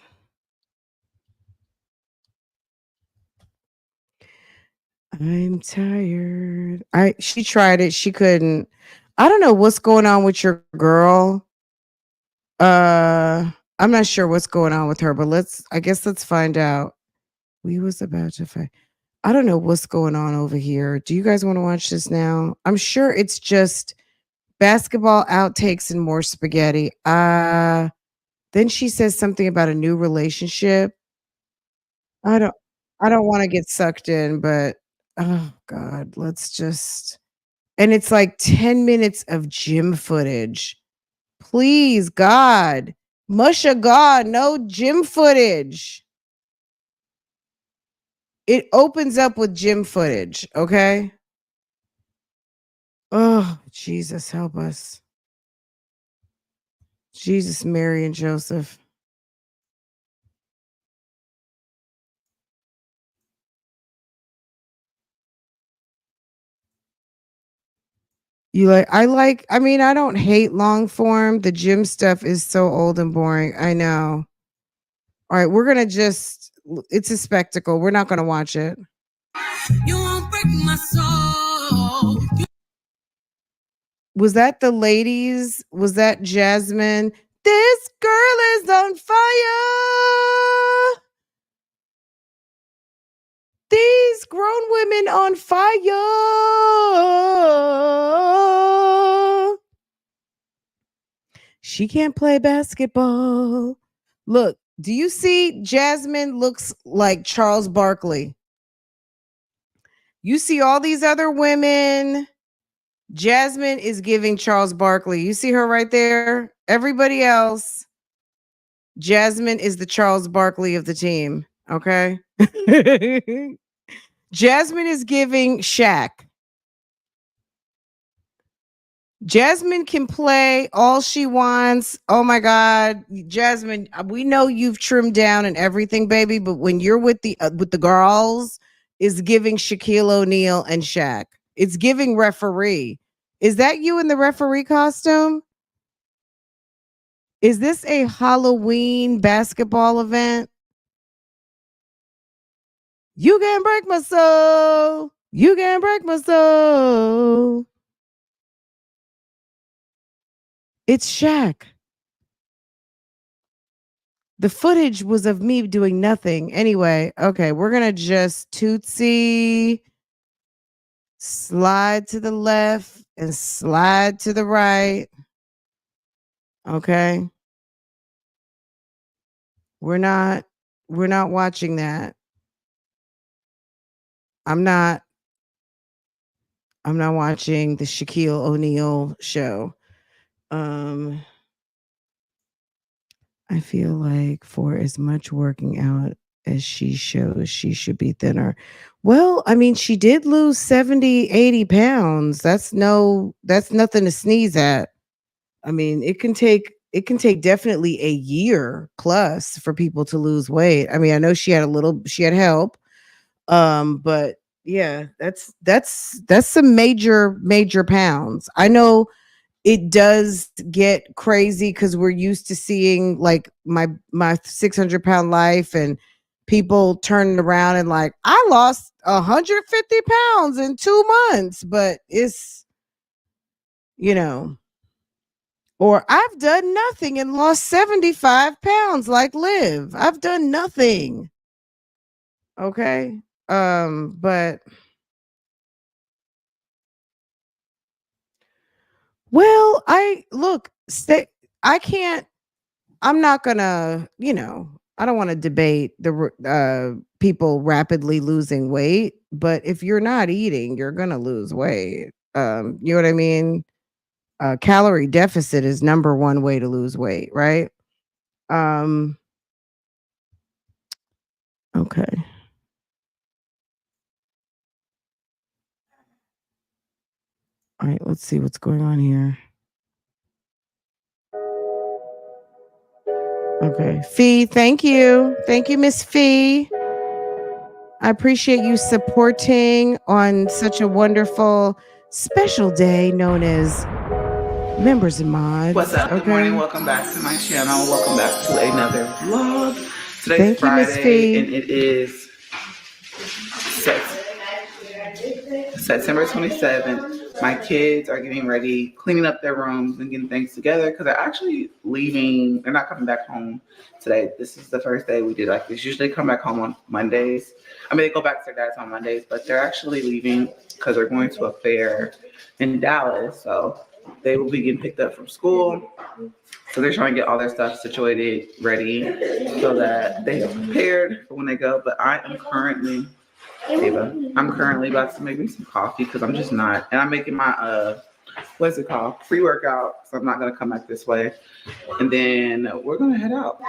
I'm tired. She tried it. She couldn't. I don't know what's going on with your girl. I'm not sure what's going on with her, but let's find out. We was about to find. I don't know what's going on over here. Do you guys want to watch this now? I'm sure it's just basketball outtakes and more spaghetti. Then she says something about a new relationship. I don't I don't want to get sucked in, but oh god, let's just and it's like 10 minutes of gym footage. Please, God. Musha God, no gym footage. It opens up with gym footage, okay? Oh, Jesus, help us. Jesus, Mary, and Joseph. I mean, I don't hate long form. The gym stuff is so old and boring. I know. All right, we're going to it's a spectacle. We're not going to watch it.
You won't break my soul.
Was that the ladies? Was that Jasmine? This girl is on fire. These grown women on fire. She can't play basketball. Look, do you see Jasmine looks like Charles Barkley? You see all these other women. Jasmine is giving Charles Barkley. You see her right there? Everybody else. Jasmine is the Charles Barkley of the team. Okay. Jasmine is giving Shaq. Jasmine can play all she wants. Oh my God, Jasmine, we know you've trimmed down and everything, baby, but when you're with the girls, is giving Shaquille O'Neal and Shaq. It's giving referee. Is that you in the referee costume? Is this a Halloween basketball event? You can break my soul. You can break my soul. It's Shaq. The footage was of me doing nothing. Anyway, okay, we're going to just Tootsie slide to the left and slide to the right. Okay. We're not watching that. I'm not watching the Shaquille O'Neal show. I feel like for as much working out as she shows, she should be thinner. Well, I mean, she did lose 70, 80 pounds. That's nothing to sneeze at. I mean, it can take definitely a year plus for people to lose weight. I mean, I know she had help. But yeah, that's some major pounds. I know it does get crazy because we're used to seeing like my 600-pound life and people turning around and like, I lost 150 pounds in 2 months, but it's, or I've done nothing and lost 75 pounds like Liv. I've done nothing. Okay. But well, I'm not gonna, I don't want to debate the people rapidly losing weight, but if you're not eating, you're gonna lose weight. You know what I mean? Calorie deficit is number one way to lose weight, right? Okay. All right, let's see what's going on here. Okay. Fee, thank you. Thank you, Miss Fee. I appreciate you supporting on such a wonderful special day known as Members and Mods.
What's up? Good morning. Welcome back to my channel. Welcome back to another vlog. Today's Friday, and it is September 27th. My kids are getting ready, cleaning up their rooms and getting things together because they're actually leaving. They're not coming back home today. This is the first day we did like this. Usually they come back home on Mondays. I mean, they go back to their dad's on Mondays, but they're actually leaving because they're going to a fair in Dallas. So they will be getting picked up from school. So they're trying to get all their stuff situated, ready, so that they are prepared for when they go. But I am currently, Ava, I'm currently about to make me some coffee because I'm just not. And I'm making my, what's it called? Pre-workout. So I'm not going to come back this way. And then we're going to head out.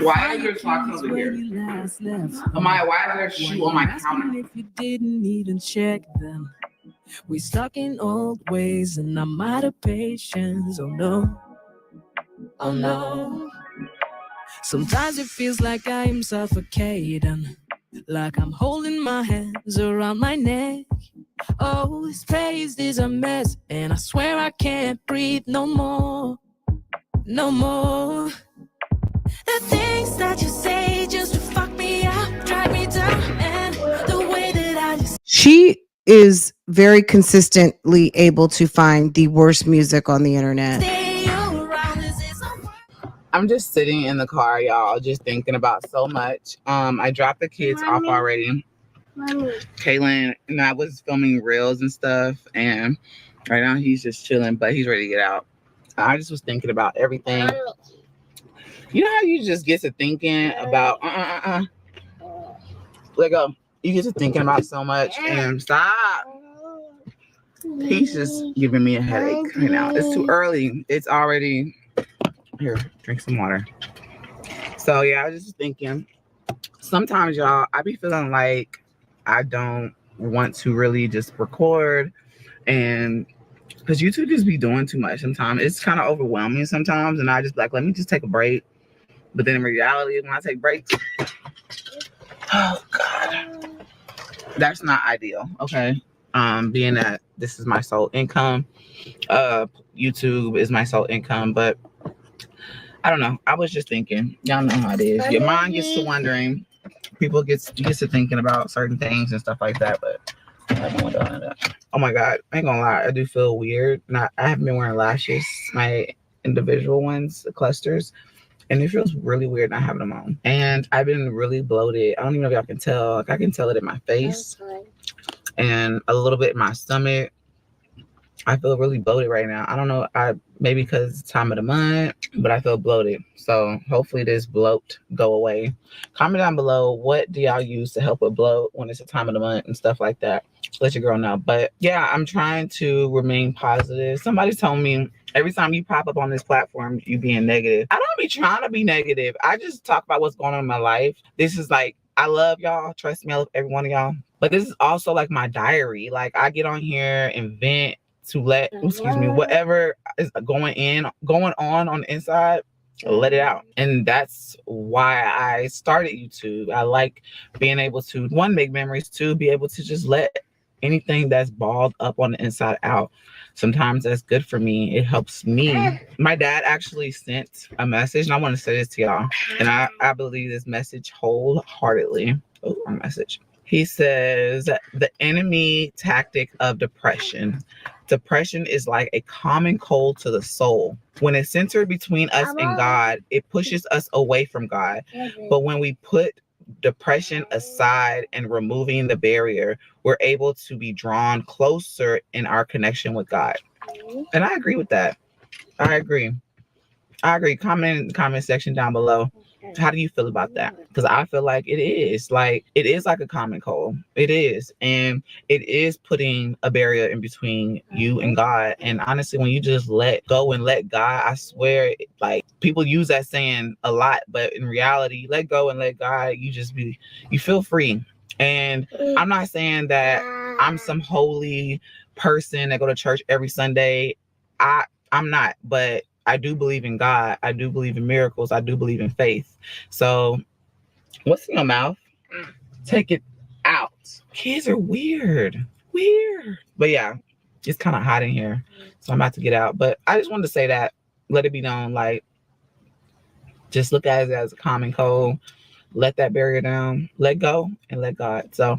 Why are your socks over here? Amaya, why is there a shoe on my counter?
If you didn't even check them, we stuck in old ways and I'm out of patience. Oh no, oh no. Sometimes it feels like I am suffocating, like I'm holding my hands around my neck. Oh, this place is a mess, and I swear I can't breathe no more, no more. The things that you say just to fuck me up, drag me down, and the way that I just...
She is very consistently able to find the worst music on the internet.
I'm just sitting in the car, y'all, just thinking about so much. I dropped the kids off already. Kaylin and I was filming reels and stuff, and right now he's just chilling, but he's ready to get out. I just was thinking about everything. You know how you just get to thinking about let go. You get to thinking about so much and stop. He's just giving me a headache right now. It's too early. It's already here. Drink some water. So yeah, I was just thinking. Sometimes y'all, I be feeling like I don't want to really just record, and because YouTube just be doing too much sometimes. It's kind of overwhelming sometimes, and I just like, let me just take a break. But then in reality, when I take breaks, oh God, that's not ideal. Okay. Being that this is my sole income, YouTube is my sole income, but I don't know. I was just thinking, y'all know how it is. Your mind gets to wondering, people gets to thinking about certain things and stuff like that. But oh my God, I ain't gonna lie, I do feel weird. I haven't been wearing lashes, my individual ones, the clusters. And it feels really weird not having them on. And I've been really bloated. I don't even know if y'all can tell. Like, I can tell it in my face and a little bit in my stomach. I feel really bloated right now. I don't know. Maybe because it's time of the month, but I feel bloated. So hopefully this bloat go away. Comment down below, what do y'all use to help with bloat when it's the time of the month and stuff like that? Let your girl know. But yeah, I'm trying to remain positive. Somebody told me, every time you pop up on this platform, you being negative. I don't be trying to be negative. I just talk about what's going on in my life. This is like, I love y'all. Trust me, I love every one of y'all. But this is also like my diary. Like, I get on here and vent to let, whatever is going on the inside, let it out. And that's why I started YouTube. I like being able to, one, make memories, two, be able to just let anything that's balled up on the inside out. Sometimes that's good for me. It helps me. My dad actually sent a message, and I want to say this to y'all. And I believe this message wholeheartedly. Oh, a message. He says, the enemy tactic of depression. Depression is like a common cold to the soul. When it's centered between us and God, it pushes us away from God. But when we put depression aside and removing the barrier, we're able to be drawn closer in our connection with God. And I agree with that. I agree. Comment in the comment section down below. How do you feel about that? Because I feel like it is like a common cold. It is. And it is putting a barrier in between you and God. And honestly, when you just let go and let God, I swear, like, people use that saying a lot, but in reality, let go and let God, you feel free. And I'm not saying that I'm some holy person that go to church every Sunday. I'm not, but I do believe in God. I do believe in miracles. I do believe in faith. So what's in your mouth? Take it out. Kids are weird. But yeah, It's kind of hot in here, so I'm about to get out. But I just wanted to say that, let it be known, like, just look at it as a common cold. Let that barrier down, let go, and let God. So,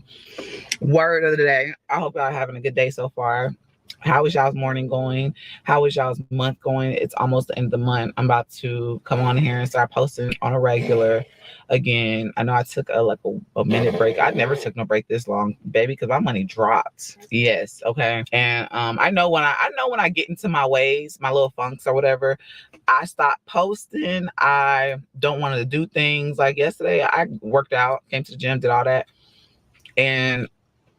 word of the day. I hope y'all having a good day so far. How is y'all's morning going? How is y'all's month going? It's almost the end of the month. I'm about to come on here and start posting on a regular again. I know I took a minute break. I never took no break this long, baby, because my money dropped. Yes, okay. And I know when I get into my ways, my little funks or whatever, I stop posting. I don't want to do things. Like yesterday, I worked out, came to the gym, did all that, and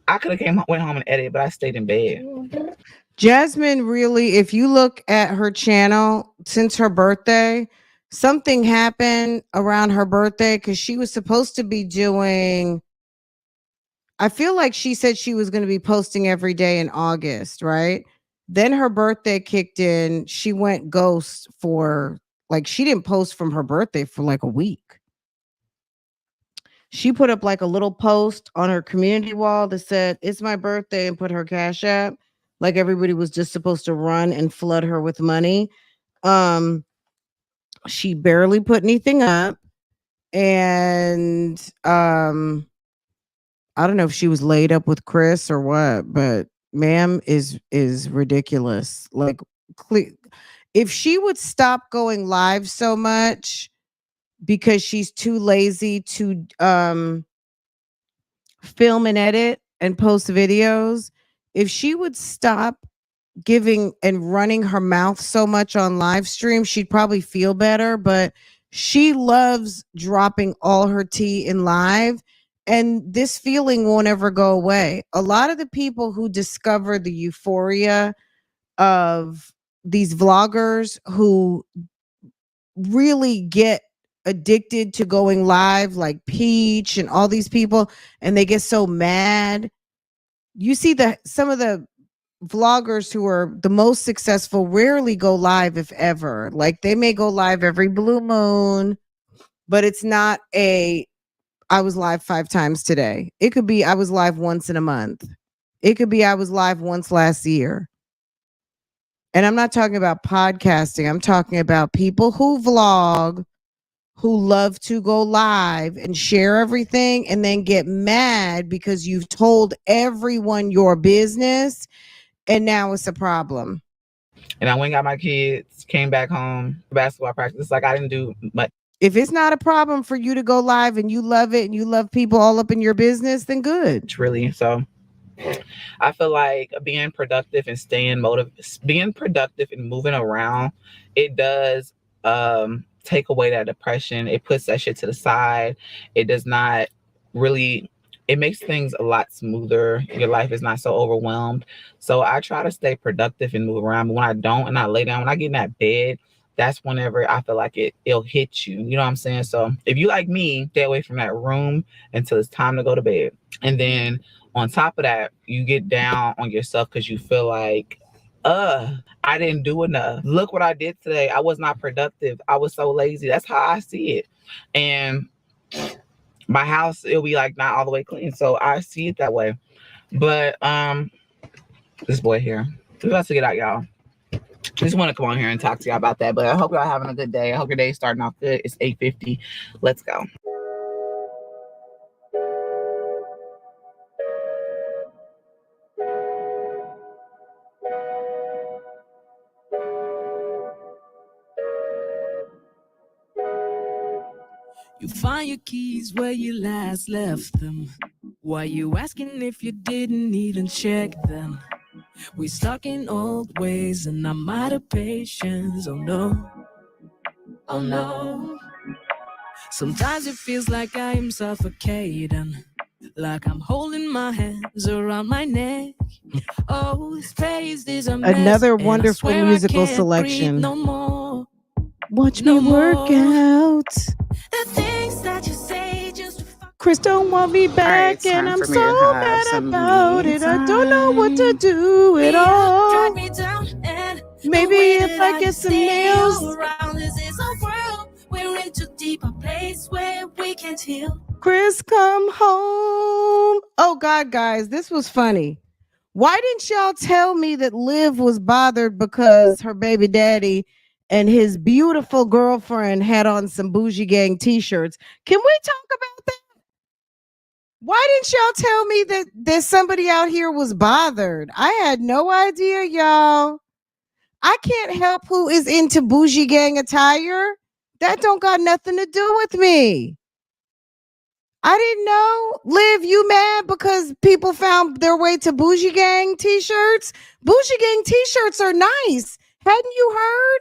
I could have went home and edited, but I stayed in bed.
Jasmine, really, if you look at her channel since her birthday, something happened around her birthday because she was supposed to be doing. I feel like she said she was going to be posting every day in August, right? Then her birthday kicked in. She went ghost for like, she didn't post from her birthday for like a week. She put up like a little post on her community wall that said, "It's my birthday," and put her Cash App. Like everybody was just supposed to run and flood her with money. She barely put anything up. And I don't know if she was laid up with Chris or what, but ma'am is ridiculous. Like, if she would stop going live so much because she's too lazy to film and edit and post videos, if she would stop giving and running her mouth so much on live stream, she'd probably feel better. But she loves dropping all her tea in live, and this feeling won't ever go away. A lot of the people who discover the euphoria of these vloggers who really get addicted to going live, like Peach and all these people, and they get so mad. You see some of the vloggers who are the most successful rarely go live, if ever. Like, they may go live every blue moon, but it's not I was live 5 times today. It could be I was live once in a month. It could be I was live once last year. And I'm not talking about podcasting. I'm talking about people who vlog, who love to go live and share everything and then get mad because you've told everyone your business and now it's a problem.
And I went and got my kids, came back home, basketball practice. Like, I didn't do much.
If it's not a problem for you to go live and you love it and you love people all up in your business, then good.
Really. So I feel like being productive and being productive and moving around, it does take away that depression. It puts that shit to the side. It does not really, it makes things a lot smoother. Your life is not so overwhelmed. So I try to stay productive and move around. But when I don't and I lay down, when I get in that bed, that's whenever I feel like it'll hit you. You know what I'm saying? So if you like me, stay away from that room until it's time to go to bed. And then on top of that, you get down on yourself because you feel like, I didn't do enough. Look what I did today. I was not productive. I was so lazy. That's how I see it. And my house, it'll be like not all the way clean. So I see it that way. But this boy here, we're about to get out, y'all. Just want to come on here and talk to y'all about that. But I hope y'all having a good day. I hope your day is starting off good. It's 8:50. Let's go.
You find your keys where you last left them. Why you asking if you didn't even check them? We stuck in old ways and I'm out of patience. Oh no, oh no. Sometimes it feels like I am suffocating, like I'm holding my hands around my neck. Oh, this place is a mess.
Another wonderful musical selection.
No more.
Watch me work out.
The things that you say just
Chris don't want me back, and I'm so mad about it. I don't know what to do at all. Maybe if I get some nails.
This is a world we're into deeper place where we can't heal.
Chris, come home. Oh God, guys, this was funny. Why didn't y'all tell me that Liv was bothered because her baby daddy and his beautiful girlfriend had on some bougie gang t-shirts? Can we talk about that? Why didn't y'all tell me that somebody out here was bothered? I had no idea, y'all. I can't help who is into bougie gang attire. That don't got nothing to do with me. I didn't know. Liv, you mad because people found their way to bougie gang t-shirts? Bougie gang t-shirts are nice. Hadn't you heard?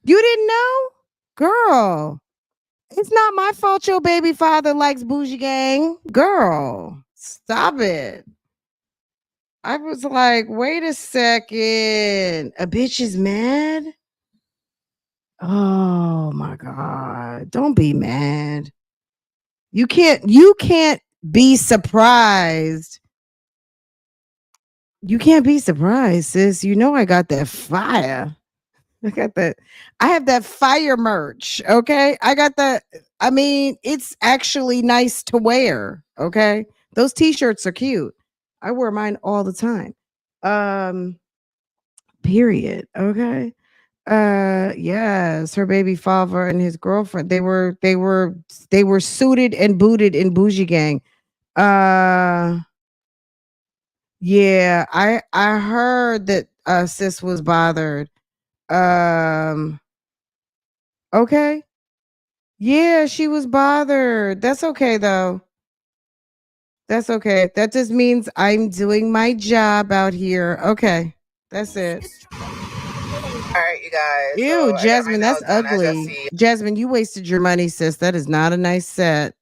You didn't know? Girl, it's not my fault your baby father likes bougie gang. Girl, stop it. I was like, wait a second. A bitch is mad? Oh my God. Don't be mad. You can't be surprised. You can't be surprised, sis. You know I got that fire. I have that fire merch. Okay. I mean, it's actually nice to wear. Okay. Those t-shirts are cute. I wear mine all the time. Period. Okay. Yes, her baby father and his girlfriend. They were suited and booted in bougie gang. Yeah, I heard that sis was bothered. Um okay. Yeah, she was bothered. That's okay though. That's okay. That just means I'm doing my job out here. Okay. That's it.
All right, you guys.
Ew,
So I got my
Jasmine, that's
nails done. As y'all
ugly.
see,
Jasmine, you wasted your money, sis. That is not a nice set.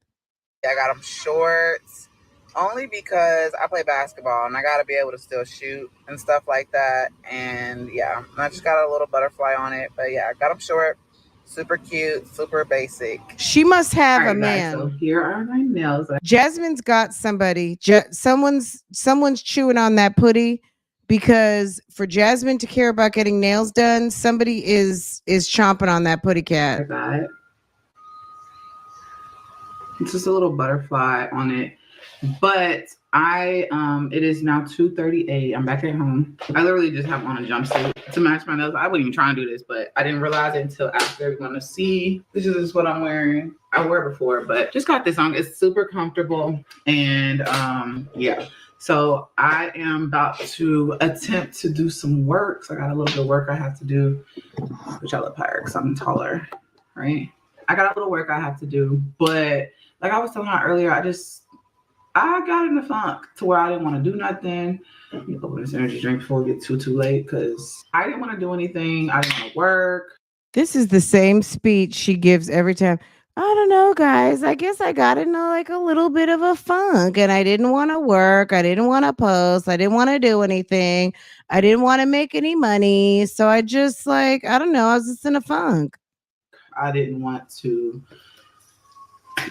I got them shorts only because I play basketball and I got to be able to still shoot and stuff like that. And yeah, I just got a little butterfly on it. But yeah, I got them short, super cute, super basic.
She must have
All
a
right,
man.
guys, so here are my nails.
Jasmine's got somebody. Someone's chewing on that putty because for Jasmine to care about getting nails done, somebody is chomping on that putty cat.
It's just a little butterfly on it. But it is now 2:38. I'm back at home. I literally just have on a jumpsuit to match my nails. I wasn't even trying to do this, but I didn't realize it until after everyone to see. This is what I'm wearing. I wore it before, but just got this on. It's super comfortable. And yeah. So I am about to attempt to do some work. So I got a little bit of work I have to do, which I look higher because I'm taller, right? I got a little work I have to do, but like I was telling her earlier, I got in the funk to where I didn't want to do nothing. Open this energy drink before we get too late because I didn't want to do anything. I didn't want to work.
This is the same speech she gives every time. I don't know, guys. I guess I got in like a little bit of a funk and I didn't want to work. I didn't want to post. I didn't want to do anything. I didn't want to make any money. So I just I don't know. I was just in a funk.
I didn't want to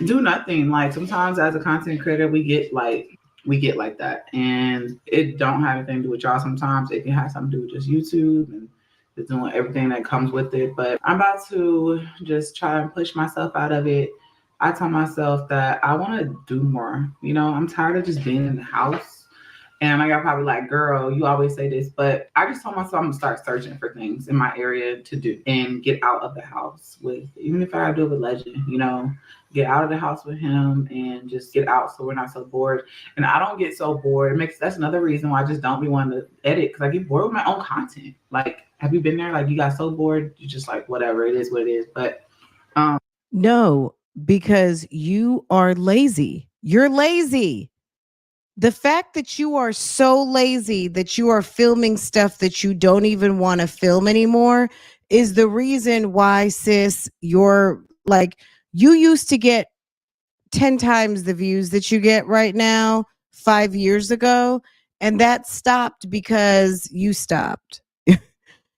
do nothing. Like sometimes as a content creator, we get like that, and it don't have anything to do with y'all. Sometimes it can have something to do with just YouTube and just doing everything that comes with it. But I'm about to just try and push myself out of it. I tell myself that I want to do more. You know, I'm tired of just being in the house. And I got probably like, girl, you always say this, but I just told myself I'm gonna start searching for things in my area to do and get out of the house with, even if I gotta do it with Legend, you know, get out of the house with him and just get out so we're not so bored. And I don't get so bored. That's another reason why I just don't be wanting to edit because I get bored with my own content. Like, have you been there? Like, you got so bored, you just like, whatever, it is what it is. But
no, because you are lazy. You're lazy. The fact that you are so lazy that you are filming stuff that you don't even want to film anymore is the reason why, sis, you're like, you used to get 10 times the views that you get right now 5 years ago. And that stopped because you stopped.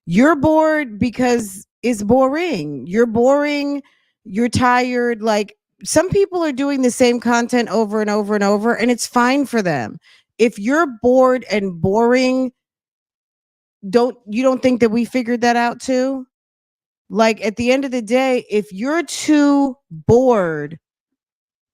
You're bored because it's boring. You're boring. You're tired. Like, some people are doing the same content over and over and over, and it's fine for them. If you're bored and boring, you don't think that we figured that out too? Like, at the end of the day, if you're too bored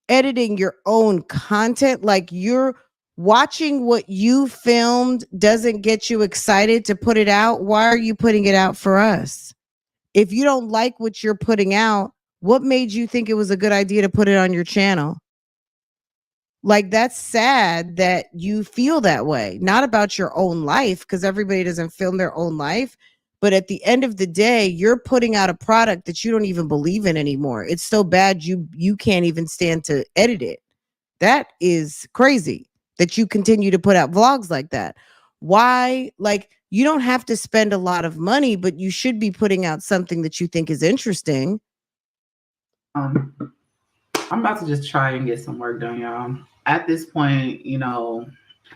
editing your own content, like you're watching what you filmed doesn't get you excited to put it out, why are you putting it out for us? If you don't like what you're putting out, what made you think it was a good idea to put it on your channel? Like, that's sad that you feel that way, not about your own life, because everybody doesn't film their own life. But at the end of the day, you're putting out a product that you don't even believe in anymore. It's so bad you can't even stand to edit it. That is crazy that you continue to put out vlogs like that. Why? Like, you don't have to spend a lot of money, but you should be putting out something that you think is interesting.
I'm about to just try and get some work done, y'all. At this point, you know,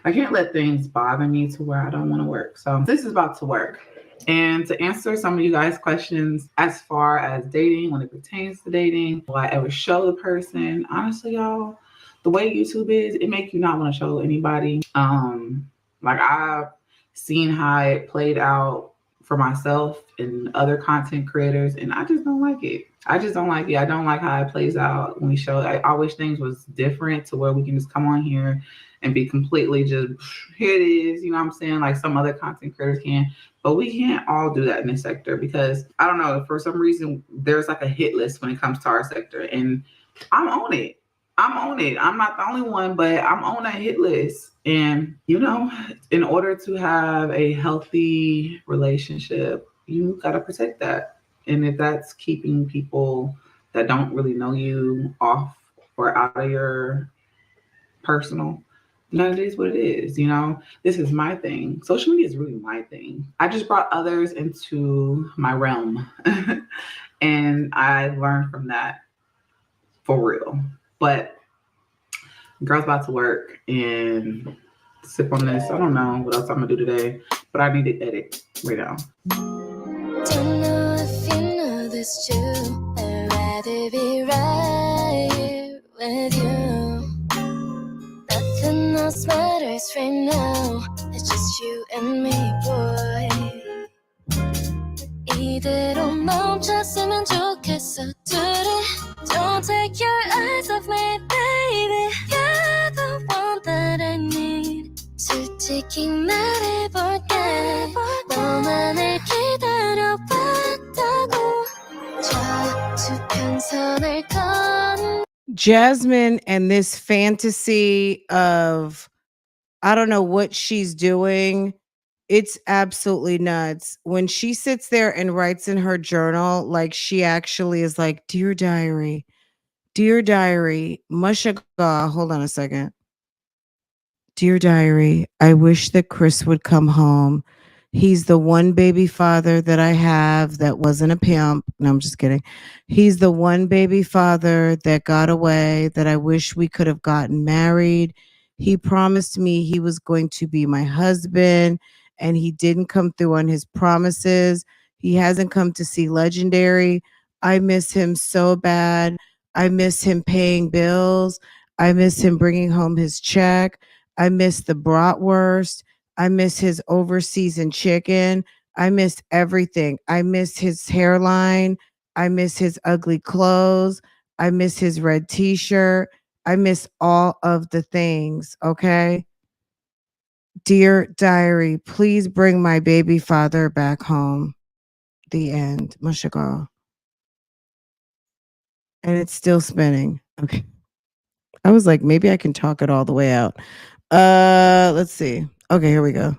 I can't let things bother me to where I don't want to work. So this is about to work. And to answer some of you guys' questions as far as dating, when it pertains to dating, will I ever show the person? Honestly, y'all, the way YouTube is, it makes you not want to show anybody. Like, I've seen how it played out for myself and other content creators, and I just don't like it. I just don't like it. I don't like how it plays out when we show. I wish things was different to where we can just come on here and be completely just, here it is, you know what I'm saying? Like some other content creators can. But we can't all do that in this sector because, I don't know, for some reason, there's like a hit list when it comes to our sector. And I'm on it. I'm on it. I'm not the only one, but I'm on that hit list. And, you know, in order to have a healthy relationship, you got to protect that. And if that's keeping people that don't really know you off or out of your personal, no, it is what it is. You know, this is my thing. Social media is really my thing. I just brought others into my realm and I learned from that for real. But girl's about to work and sip on this. I don't know what else I'm gonna do today, but I need to edit right now.
Don't know if you know this too. I'd rather be right here with you. Nothing else matters right now. It's just you and me, boy. 이대로 멈췄으면 좋겠어, 둘이. Don't take your eyes off me, baby. You're the one that I need. 솔직히 말해볼게. 너만을 기다려봤다고. 좌수평선을 건.
Jasmine and this fantasy of, I don't know what she's doing. It's absolutely nuts. When she sits there and writes in her journal, like she actually is like, Dear Diary, Mushaga, hold on a second. Dear Diary, I wish that Chris would come home. He's the one baby father that I have that wasn't a pimp. No, I'm just kidding. He's the one baby father that got away, that I wish we could have gotten married. He promised me he was going to be my husband, and he didn't come through on his promises. He hasn't come to see Legendary. I miss him so bad. I miss him paying bills. I miss him bringing home his check. I miss the bratwurst. I miss his overseasoned chicken. I miss everything. I miss his hairline. I miss his ugly clothes. I miss his red t-shirt. I miss all of the things, okay? Dear Diary, please bring my baby father back home. The end. Mushagal. And it's still spinning. Okay. I was like, maybe I can talk it all the way out. Let's see. Okay, here we go.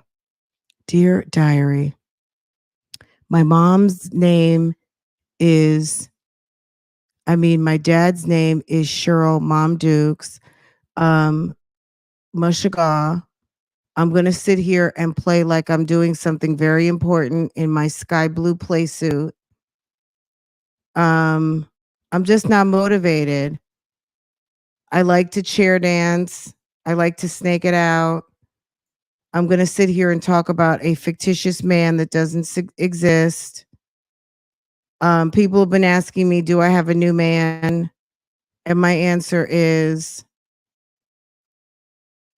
Dear Diary, my mom's name is, my dad's name is Cheryl Mom Dukes. Mushaga. I'm going to sit here and play like I'm doing something very important in my sky blue play suit. I'm just not motivated. I like to chair dance. I like to snake it out. I'm going to sit here and talk about a fictitious man that doesn't exist. People have been asking me, do I have a new man? And my answer is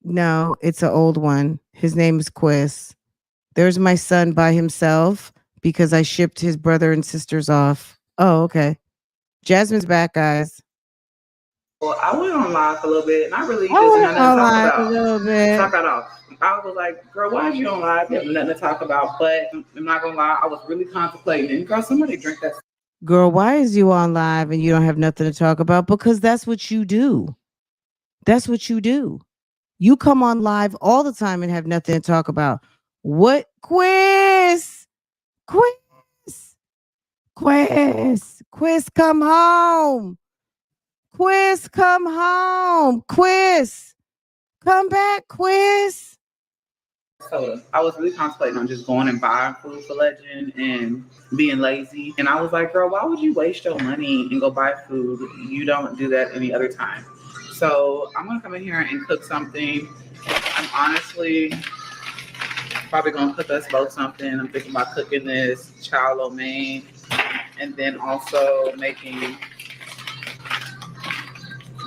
no, it's an old one. His name is Quiz. There's my son by himself because I shipped his brother and sisters off. Oh, okay. Jasmine's back, guys.
Well, I went on live for a little bit, and I really
I
just
went
had nothing to
on
talk
live a
about.
little
So
bit.
I got off. I was like, girl, why is you on live? You have nothing to talk about. But I'm not gonna lie, I was really contemplating. And girl, somebody drink that.
Girl, why is you on live and you don't have nothing to talk about? Because that's what you do. That's what you do. You come on live all the time and have nothing to talk about. What? Quiz? Quiz? Quiz, come home. Quiz, come home. Quiz, come back, Quiz.
Soda. I was really contemplating on just going and buying food for Legend and being lazy. And I was like, girl, why would you waste your money and go buy food? You don't do that any other time. So I'm gonna come in here and cook something. I'm honestly probably gonna cook us both something. I'm thinking about cooking this chow lo mein and then also making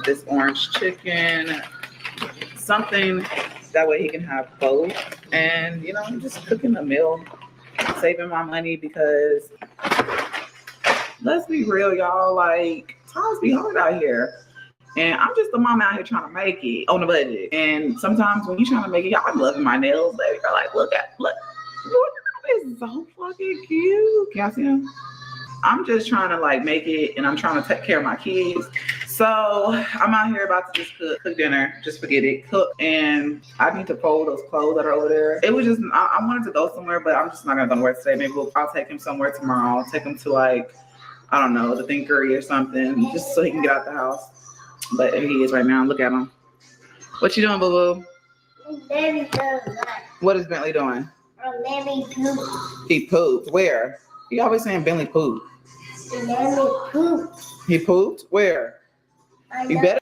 this orange chicken, something that way he can have both. And you know, I'm just cooking a meal, saving my money because let's be real, y'all, like times be hard out here. And I'm just a mom out here trying to make it on a budget. And sometimes when you're trying to make it, y'all, I'm loving my nails, baby. You're like, look, this is so fucking cute. Can y'all see them? I'm just trying to like make it, and I'm trying to take care of my kids. So I'm out here about to just cook dinner. Just forget it, cook. And I need to fold those clothes that are over there. It was just, I wanted to go somewhere, but I'm just not gonna go to work today. Maybe I'll take him somewhere tomorrow. I'll take him to like, I don't know, the Thinkery or something, just so he can get out the house. But here he is right now. Look at him. What you doing, boo-boo? What is Bentley doing?
Bentley pooped.
He pooped. Where? He always saying Bentley pooped.
Bentley pooped.
He pooped? Where? You better.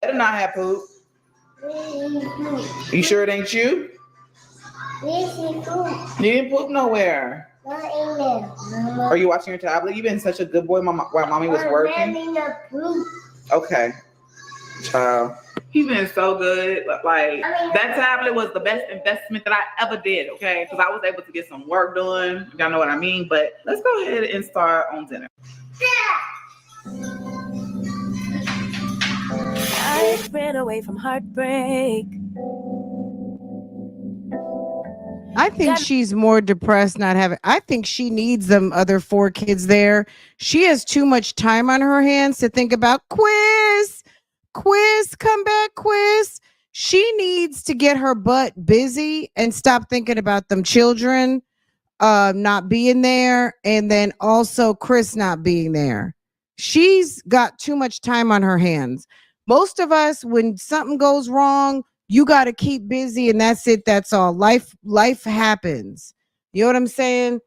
Better not have poop. You sure it ain't you?
Yes, he pooped.
You didn't poop nowhere.
Not in there. Mama.
Are you watching your tablet? You've been such a good boy while mommy was working.
Poop.
Okay. Child. He's been so good. Like, that tablet was the best investment that I ever did, okay? Because I was able to get some work done. Y'all know what I mean? But let's go ahead and start on dinner.
I ran away from heartbreak.
I think she's more depressed not having. I think she needs them other 4 kids there. She has too much time on her hands to think about quiz, come back, quiz. She needs to get her butt busy and stop thinking about them children not being there, and then also Chris not being there. She's got too much time on her hands. Most of us, when something goes wrong, you got to keep busy, and that's it. That's all. Life happens. You know what I'm saying?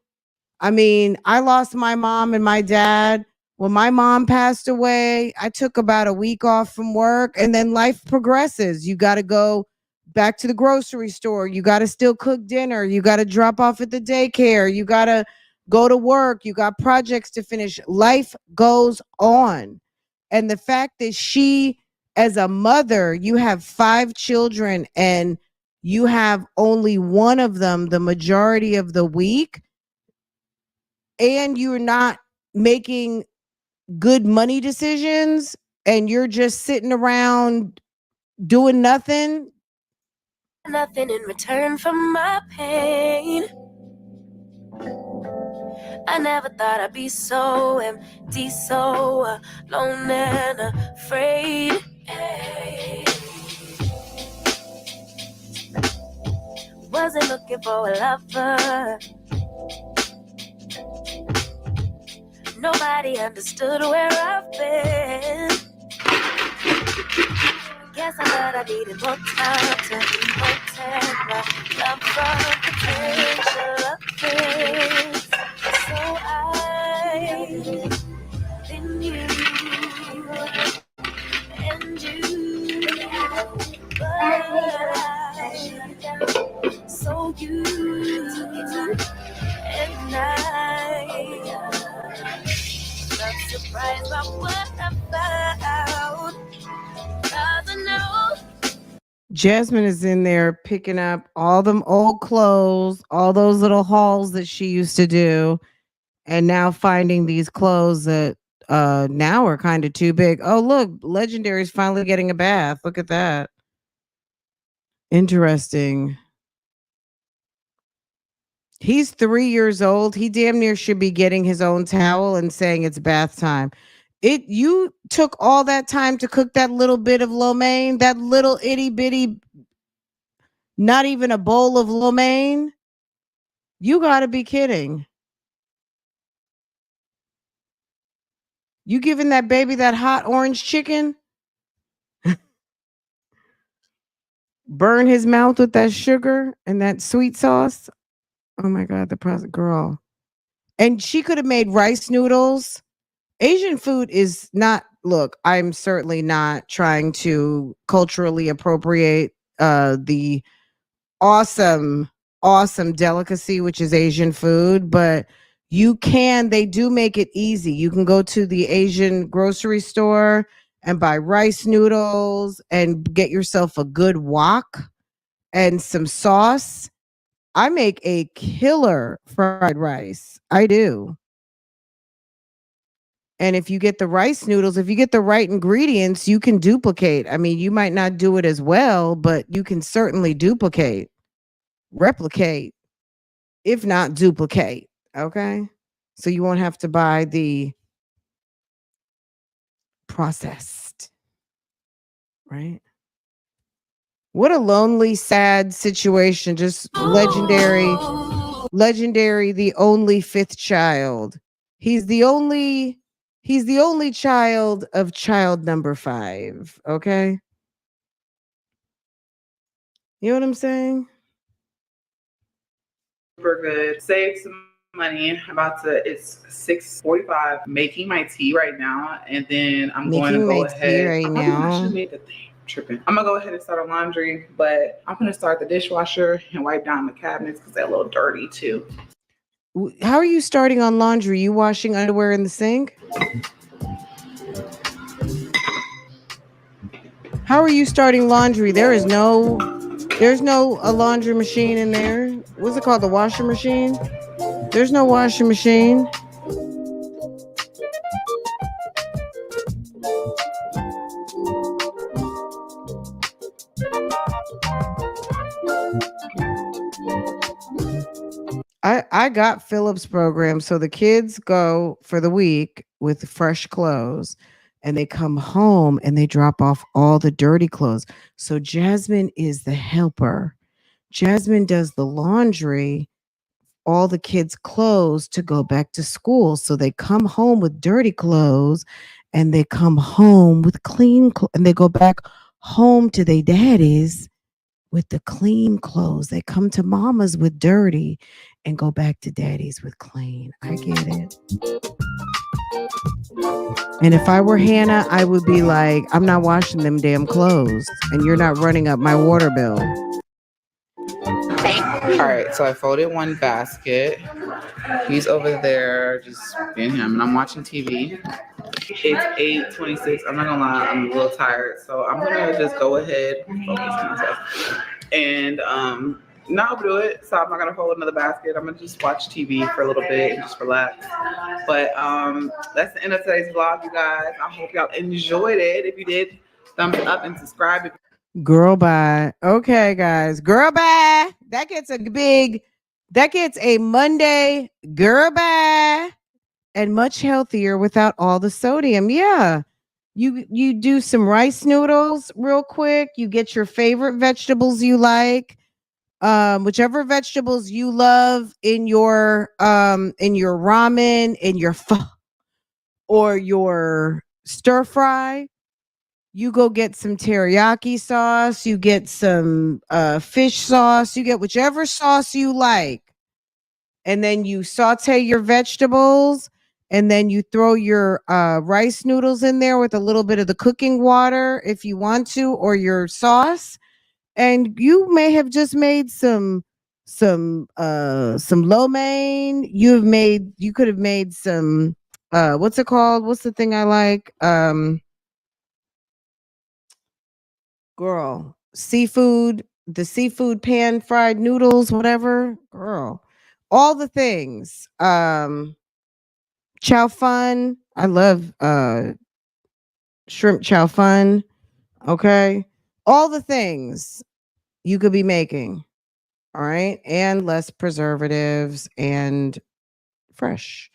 I mean, I lost my mom and my dad. When my mom passed away, I took about a week off from work, and then life progresses. You got to go back to the grocery store. You got to still cook dinner. You got to drop off at the daycare. You got to go to work. You got projects to finish. Life goes on. And the fact that she, as a mother, you have 5 children and you have only one of them the majority of the week, and you're not making good money decisions, and you're just sitting around doing nothing.
Nothing in return for my pain. I never thought I'd be so empty, so alone and afraid. Wasn't looking for a lover. Nobody understood where I've been. Guess I thought I needed more time to protect my love from potential offense. So I then you and you, but I so you and I.
Jasmine is in there picking up all them old clothes, all those little hauls that she used to do, and now finding these clothes that now are kind of too big. Oh, look, Legendary's finally getting a bath. Look at that. Interesting. He's 3 years old. He damn near should be getting his own towel and saying it's bath time. You took all that time to cook that little bit of lo mein, that little itty bitty, not even a bowl of lo mein. You gotta be kidding. You giving that baby that hot orange chicken? Burn his mouth with that sugar and that sweet sauce? Oh my God, the girl. And she could have made rice noodles. Asian food is not, look, I'm certainly not trying to culturally appropriate the awesome, awesome delicacy, which is Asian food, but they do make it easy. You can go to the Asian grocery store and buy rice noodles and get yourself a good wok and some sauce. I make a killer fried rice. I do. And if you get the rice noodles, if you get the right ingredients, you can duplicate. I mean, you might not do it as well, but you can certainly duplicate, replicate, if not duplicate. Okay. So you won't have to buy the processed, right? What a lonely, sad situation. Just legendary, the only fifth child. He's the only child of child number 5. Okay. You know what I'm saying?
Super good. Save some money. It's 6:45. Making my tea right now, and then I'm going to go ahead.
Right
I
now.
should make the thing. Tripping. I'm gonna go ahead and start a laundry, but I'm gonna start the dishwasher and wipe down the cabinets because they're a little dirty too.
How are you starting on laundry? You washing underwear in the sink? How are you starting laundry? There's no a laundry machine in there. What's it called? The washing machine? There's no washing machine. I got Philip's program, so the kids go for the week with fresh clothes and they come home and they drop off all the dirty clothes. So Jasmine is the helper. Jasmine does the laundry, all the kids' clothes to go back to school. So they come home with dirty clothes and they come home with clean clothes and they go back home to their daddies with the clean clothes. They come to mama's with dirty and go back to daddy's with clean. I get it. And if I were Hannah, I would be like, I'm not washing them damn clothes and you're not running up my water bill.
All right, so I folded one basket. He's over there just being him, and I'm watching TV. It's 8:26. I'm not gonna lie, I'm a little tired, so I'm gonna just go ahead and focus on myself and not overdo it. So I'm not gonna fold another basket. I'm gonna just watch TV for a little bit and just relax. But that's the end of today's vlog, you guys. I hope y'all enjoyed it. If you did, thumbs up and subscribe.
Girl, bye. Okay, guys. Girl, bye. That gets a Monday girl, bye. And much healthier without all the sodium. Yeah. You do some rice noodles real quick. You get your favorite vegetables you like. Whichever vegetables you love in your ramen, in your pho, or your stir fry. You go get some teriyaki sauce, you get some fish sauce, you get whichever sauce you like. And then you saute your vegetables and then you throw your rice noodles in there with a little bit of the cooking water if you want to, or your sauce. And you may have just made some lo mein. You could have made some what's it called? What's the thing I like? Girl, seafood, the seafood pan fried noodles, whatever, girl, all the things. Chow fun. I love shrimp chow fun. Okay. All the things you could be making. All right. And less preservatives and fresh.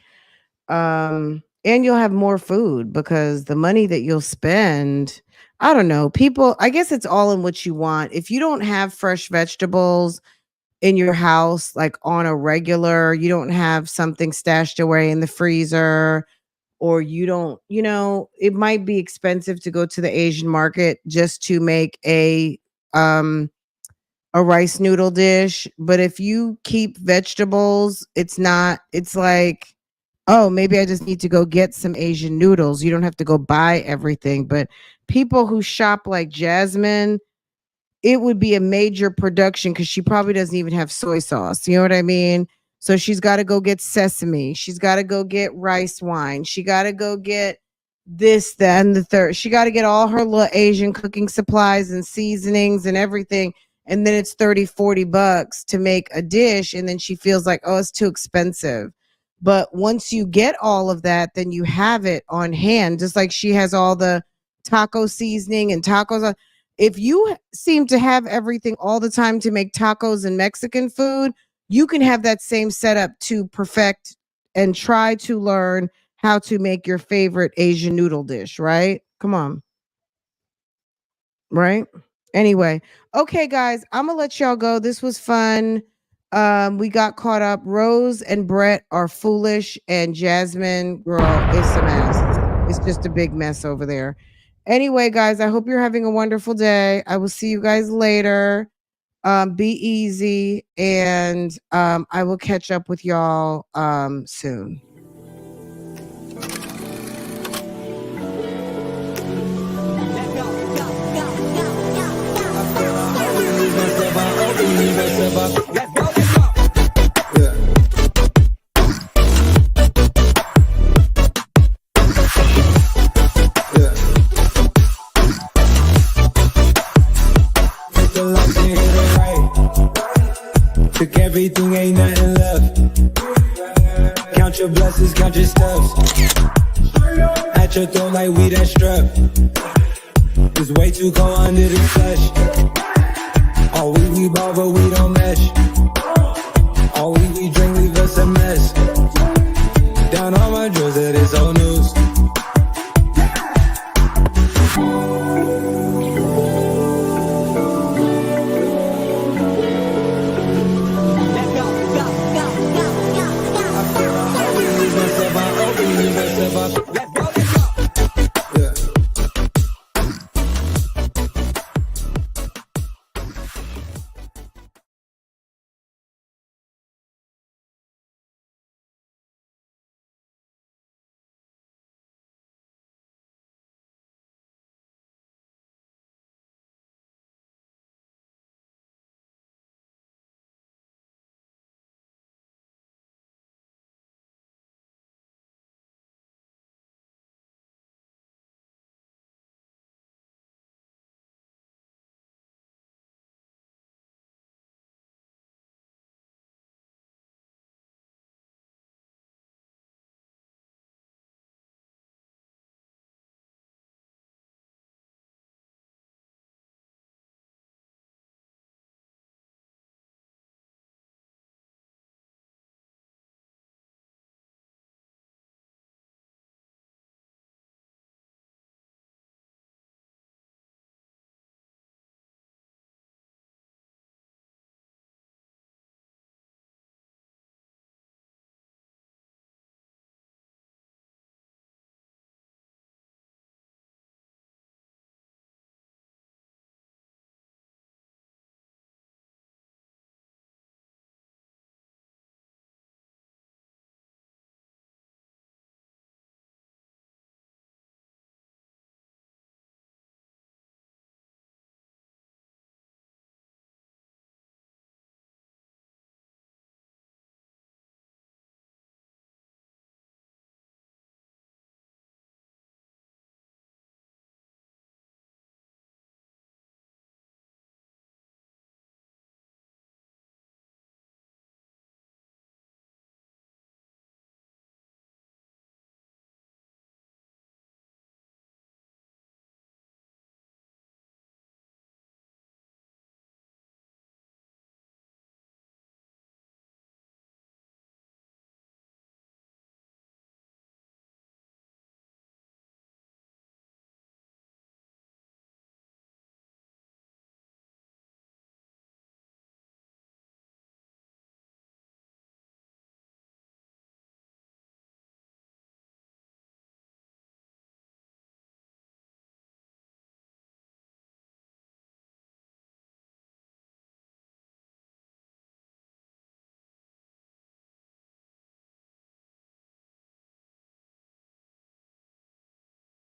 And you'll have more food because the money that you'll spend, I don't know, people, I guess it's all in what you want. If you don't have fresh vegetables in your house, like on a regular, you don't have something stashed away in the freezer, or you don't, it might be expensive to go to the Asian market just to make a rice noodle dish. But if you keep vegetables, it's like, oh, maybe I just need to go get some Asian noodles. You don't have to go buy everything. But people who shop like Jasmine, it would be a major production because she probably doesn't even have soy sauce. You know what I mean? So she's got to go get sesame. She's got to go get rice wine. She got to go get this, that, and the third. She got to get all her little Asian cooking supplies and seasonings and everything. And then it's $30-40 to make a dish. And then she feels like, oh, it's too expensive. But once you get all of that, then you have it on hand, just like she has all the taco seasoning and tacos. If you seem to have everything all the time to make tacos and Mexican food, you can have that same setup to perfect and try to learn how to make your favorite Asian noodle dish, right? Come on. Right? Anyway, okay, guys, I'm going to let y'all go. This was fun. We got caught up. Rose and Bret are foolish, and Jasmine, girl, it's a mess. It's just a big mess over there. Anyway, guys, I hope you're having a wonderful day. I will see you guys later. Be easy, and I will catch up with y'all soon.
Took everything, ain't nothing left. Count your blessings, count your steps. At your throat like we that strap. It's way too cold under the flesh. All we ball, but we don't mesh. All we drink leave us a mess. Down on my drawers, that is old news.